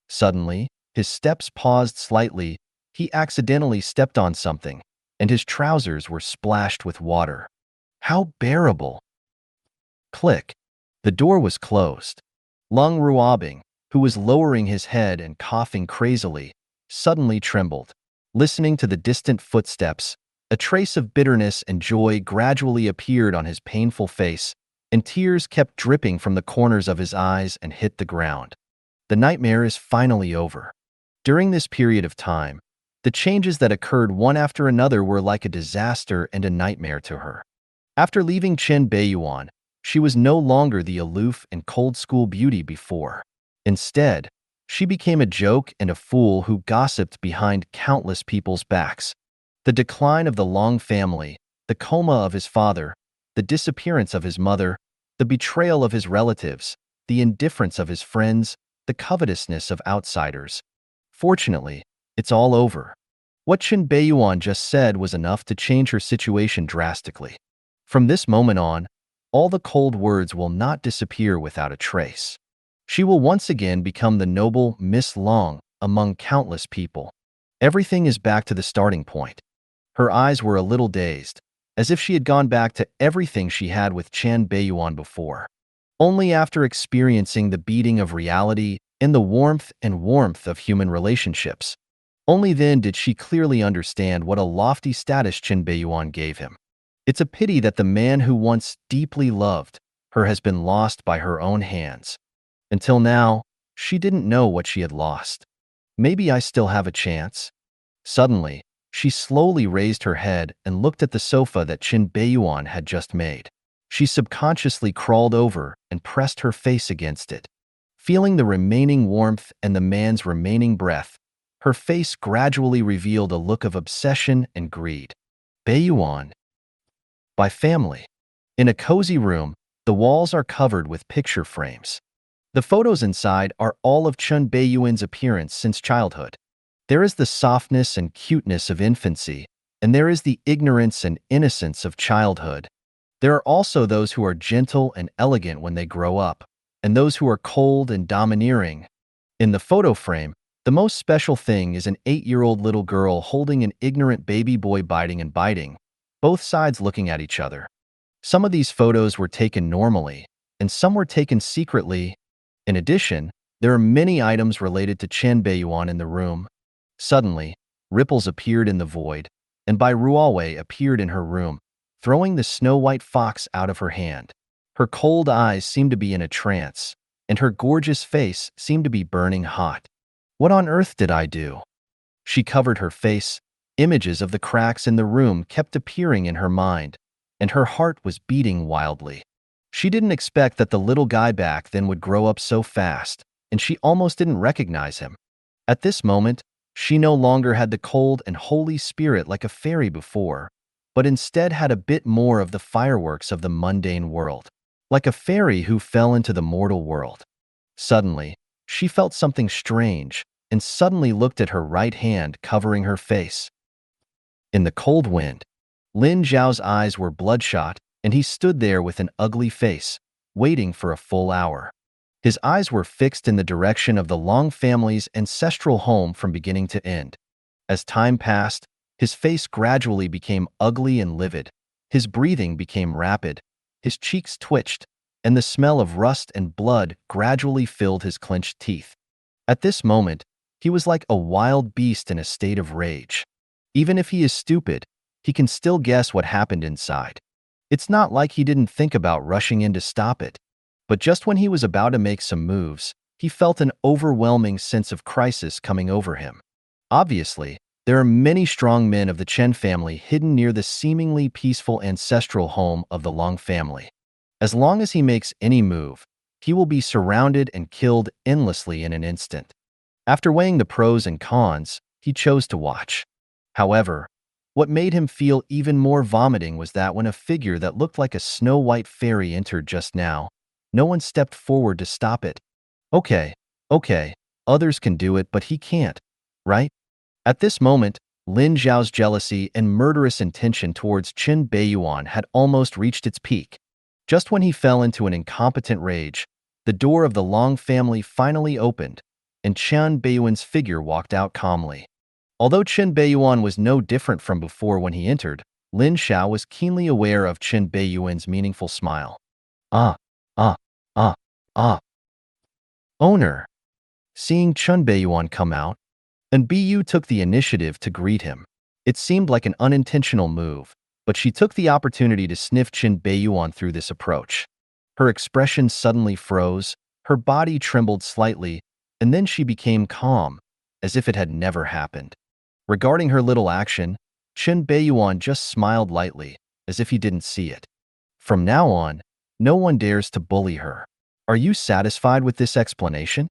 Suddenly, his steps paused slightly. He accidentally stepped on something, and his trousers were splashed with water. How bearable! Click. The door was closed. Leng Ruobing, who was lowering his head and coughing crazily, suddenly trembled. Listening to the distant footsteps, a trace of bitterness and joy gradually appeared on his painful face, and tears kept dripping from the corners of his eyes and hit the ground. The nightmare is finally over. During this period of time, the changes that occurred one after another were like a disaster and a nightmare to her. After leaving Chen Beiyuan, she was no longer the aloof and cold school beauty before. Instead, she became a joke and a fool who gossiped behind countless people's backs. The decline of the Leng family, the coma of his father, the disappearance of his mother, the betrayal of his relatives, the indifference of his friends, the covetousness of outsiders. Fortunately, it's all over. What Chen Beiyuan just said was enough to change her situation drastically. From this moment on, all the cold words will not disappear without a trace. She will once again become the noble Miss Long among countless people. Everything is back to the starting point. Her eyes were a little dazed, as if she had gone back to everything she had with Chen Beiyuan before. Only after experiencing the beating of reality and the warmth of human relationships. Only then did she clearly understand what a lofty status Chen Beiyuan gave him. It's a pity that the man who once deeply loved her has been lost by her own hands. Until now, she didn't know what she had lost. Maybe I still have a chance? Suddenly, she slowly raised her head and looked at the sofa that Chen Beiyuan had just made. She subconsciously crawled over and pressed her face against it. Feeling the remaining warmth and the man's remaining breath, her face gradually revealed a look of obsession and greed. Beiyuan. By family. In a cozy room, the walls are covered with picture frames. The photos inside are all of Chen Beiyuan's appearance since childhood. There is the softness and cuteness of infancy, and there is the ignorance and innocence of childhood. There are also those who are gentle and elegant when they grow up, and those who are cold and domineering. In the photo frame, the most special thing is an 8-year-old little girl holding an ignorant baby boy biting and biting, both sides looking at each other. Some of these photos were taken normally, and some were taken secretly. In addition, there are many items related to Chen Beiyuan in the room. Suddenly, ripples appeared in the void, and Bai Ruowei appeared in her room, throwing the snow-white fox out of her hand. Her cold eyes seemed to be in a trance, and her gorgeous face seemed to be burning hot. What on earth did I do? She covered her face. Images of the cracks in the room kept appearing in her mind, and her heart was beating wildly. She didn't expect that the little guy back then would grow up so fast, and she almost didn't recognize him. At this moment, she no longer had the cold and holy spirit like a fairy before, but instead had a bit more of the fireworks of the mundane world, like a fairy who fell into the mortal world. Suddenly, she felt something strange and suddenly looked at her right hand covering her face. In the cold wind, Lin Zhao's eyes were bloodshot, and he stood there with an ugly face, waiting for a full hour. His eyes were fixed in the direction of the Long family's ancestral home from beginning to end. As time passed, his face gradually became ugly and livid. His breathing became rapid. His cheeks twitched, and the smell of rust and blood gradually filled his clenched teeth. At this moment, he was like a wild beast in a state of rage. Even if he is stupid, he can still guess what happened inside. It's not like he didn't think about rushing in to stop it. But just when he was about to make some moves, he felt an overwhelming sense of crisis coming over him. Obviously, there are many strong men of the Chen family hidden near the seemingly peaceful ancestral home of the Long family. As long as he makes any move, he will be surrounded and killed endlessly in an instant. After weighing the pros and cons, he chose to watch. However, what made him feel even more vomiting was that when a figure that looked like a snow-white fairy entered just now, no one stepped forward to stop it. Okay, others can do it, but he can't, right? At this moment, Lin Zhao's jealousy and murderous intention towards Chen Beiyuan had almost reached its peak. Just when he fell into an incompetent rage, the door of the Long family finally opened, and Chen Beiyuan's figure walked out calmly. Although Chen Beiyuan was no different from before when he entered, Lin Zhao was keenly aware of Chen Beiyuan's meaningful smile. Ah, ah, ah, ah. Owner. Seeing Chen Beiyuan come out, and Bu took the initiative to greet him. It seemed like an unintentional move, but she took the opportunity to sniff Chen Beiyuan through this approach. Her expression suddenly froze, her body trembled slightly, and then she became calm, as if it had never happened. Regarding her little action, Chen Beiyuan just smiled lightly, as if he didn't see it. From now on, no one dares to bully her. Are you satisfied with this explanation?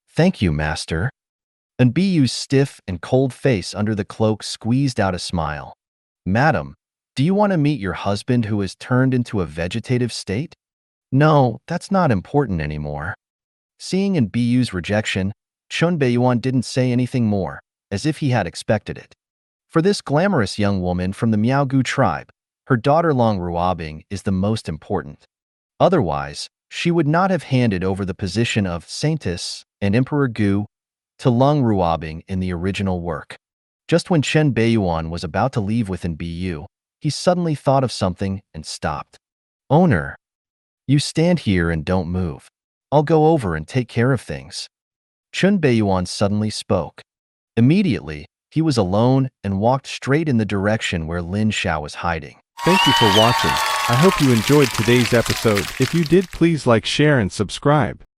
Thank you, master. And Bu's stiff and cold face under the cloak squeezed out a smile. Madam, do you want to meet your husband who has turned into a vegetative state? No, that's not important anymore. Seeing in Bu's rejection, Chen Beiyuan didn't say anything more, as if he had expected it. For this glamorous young woman from the Miaogu tribe, Her daughter Leng Ruobing is the most important. Otherwise, she would not have handed over the position of Saintess and Emperor Gu to Leng Ruobing in the original work. Just when Chen Beiyuan was about to leave within BU, he suddenly thought of something and stopped. Owner, you stand here and don't move. I'll go over and take care of things. Chen Beiyuan suddenly spoke. Immediately, he was alone and walked straight in the direction where Lin Xiao was hiding. Thank you for watching. I hope you enjoyed today's episode. If you did, please like, share, and subscribe.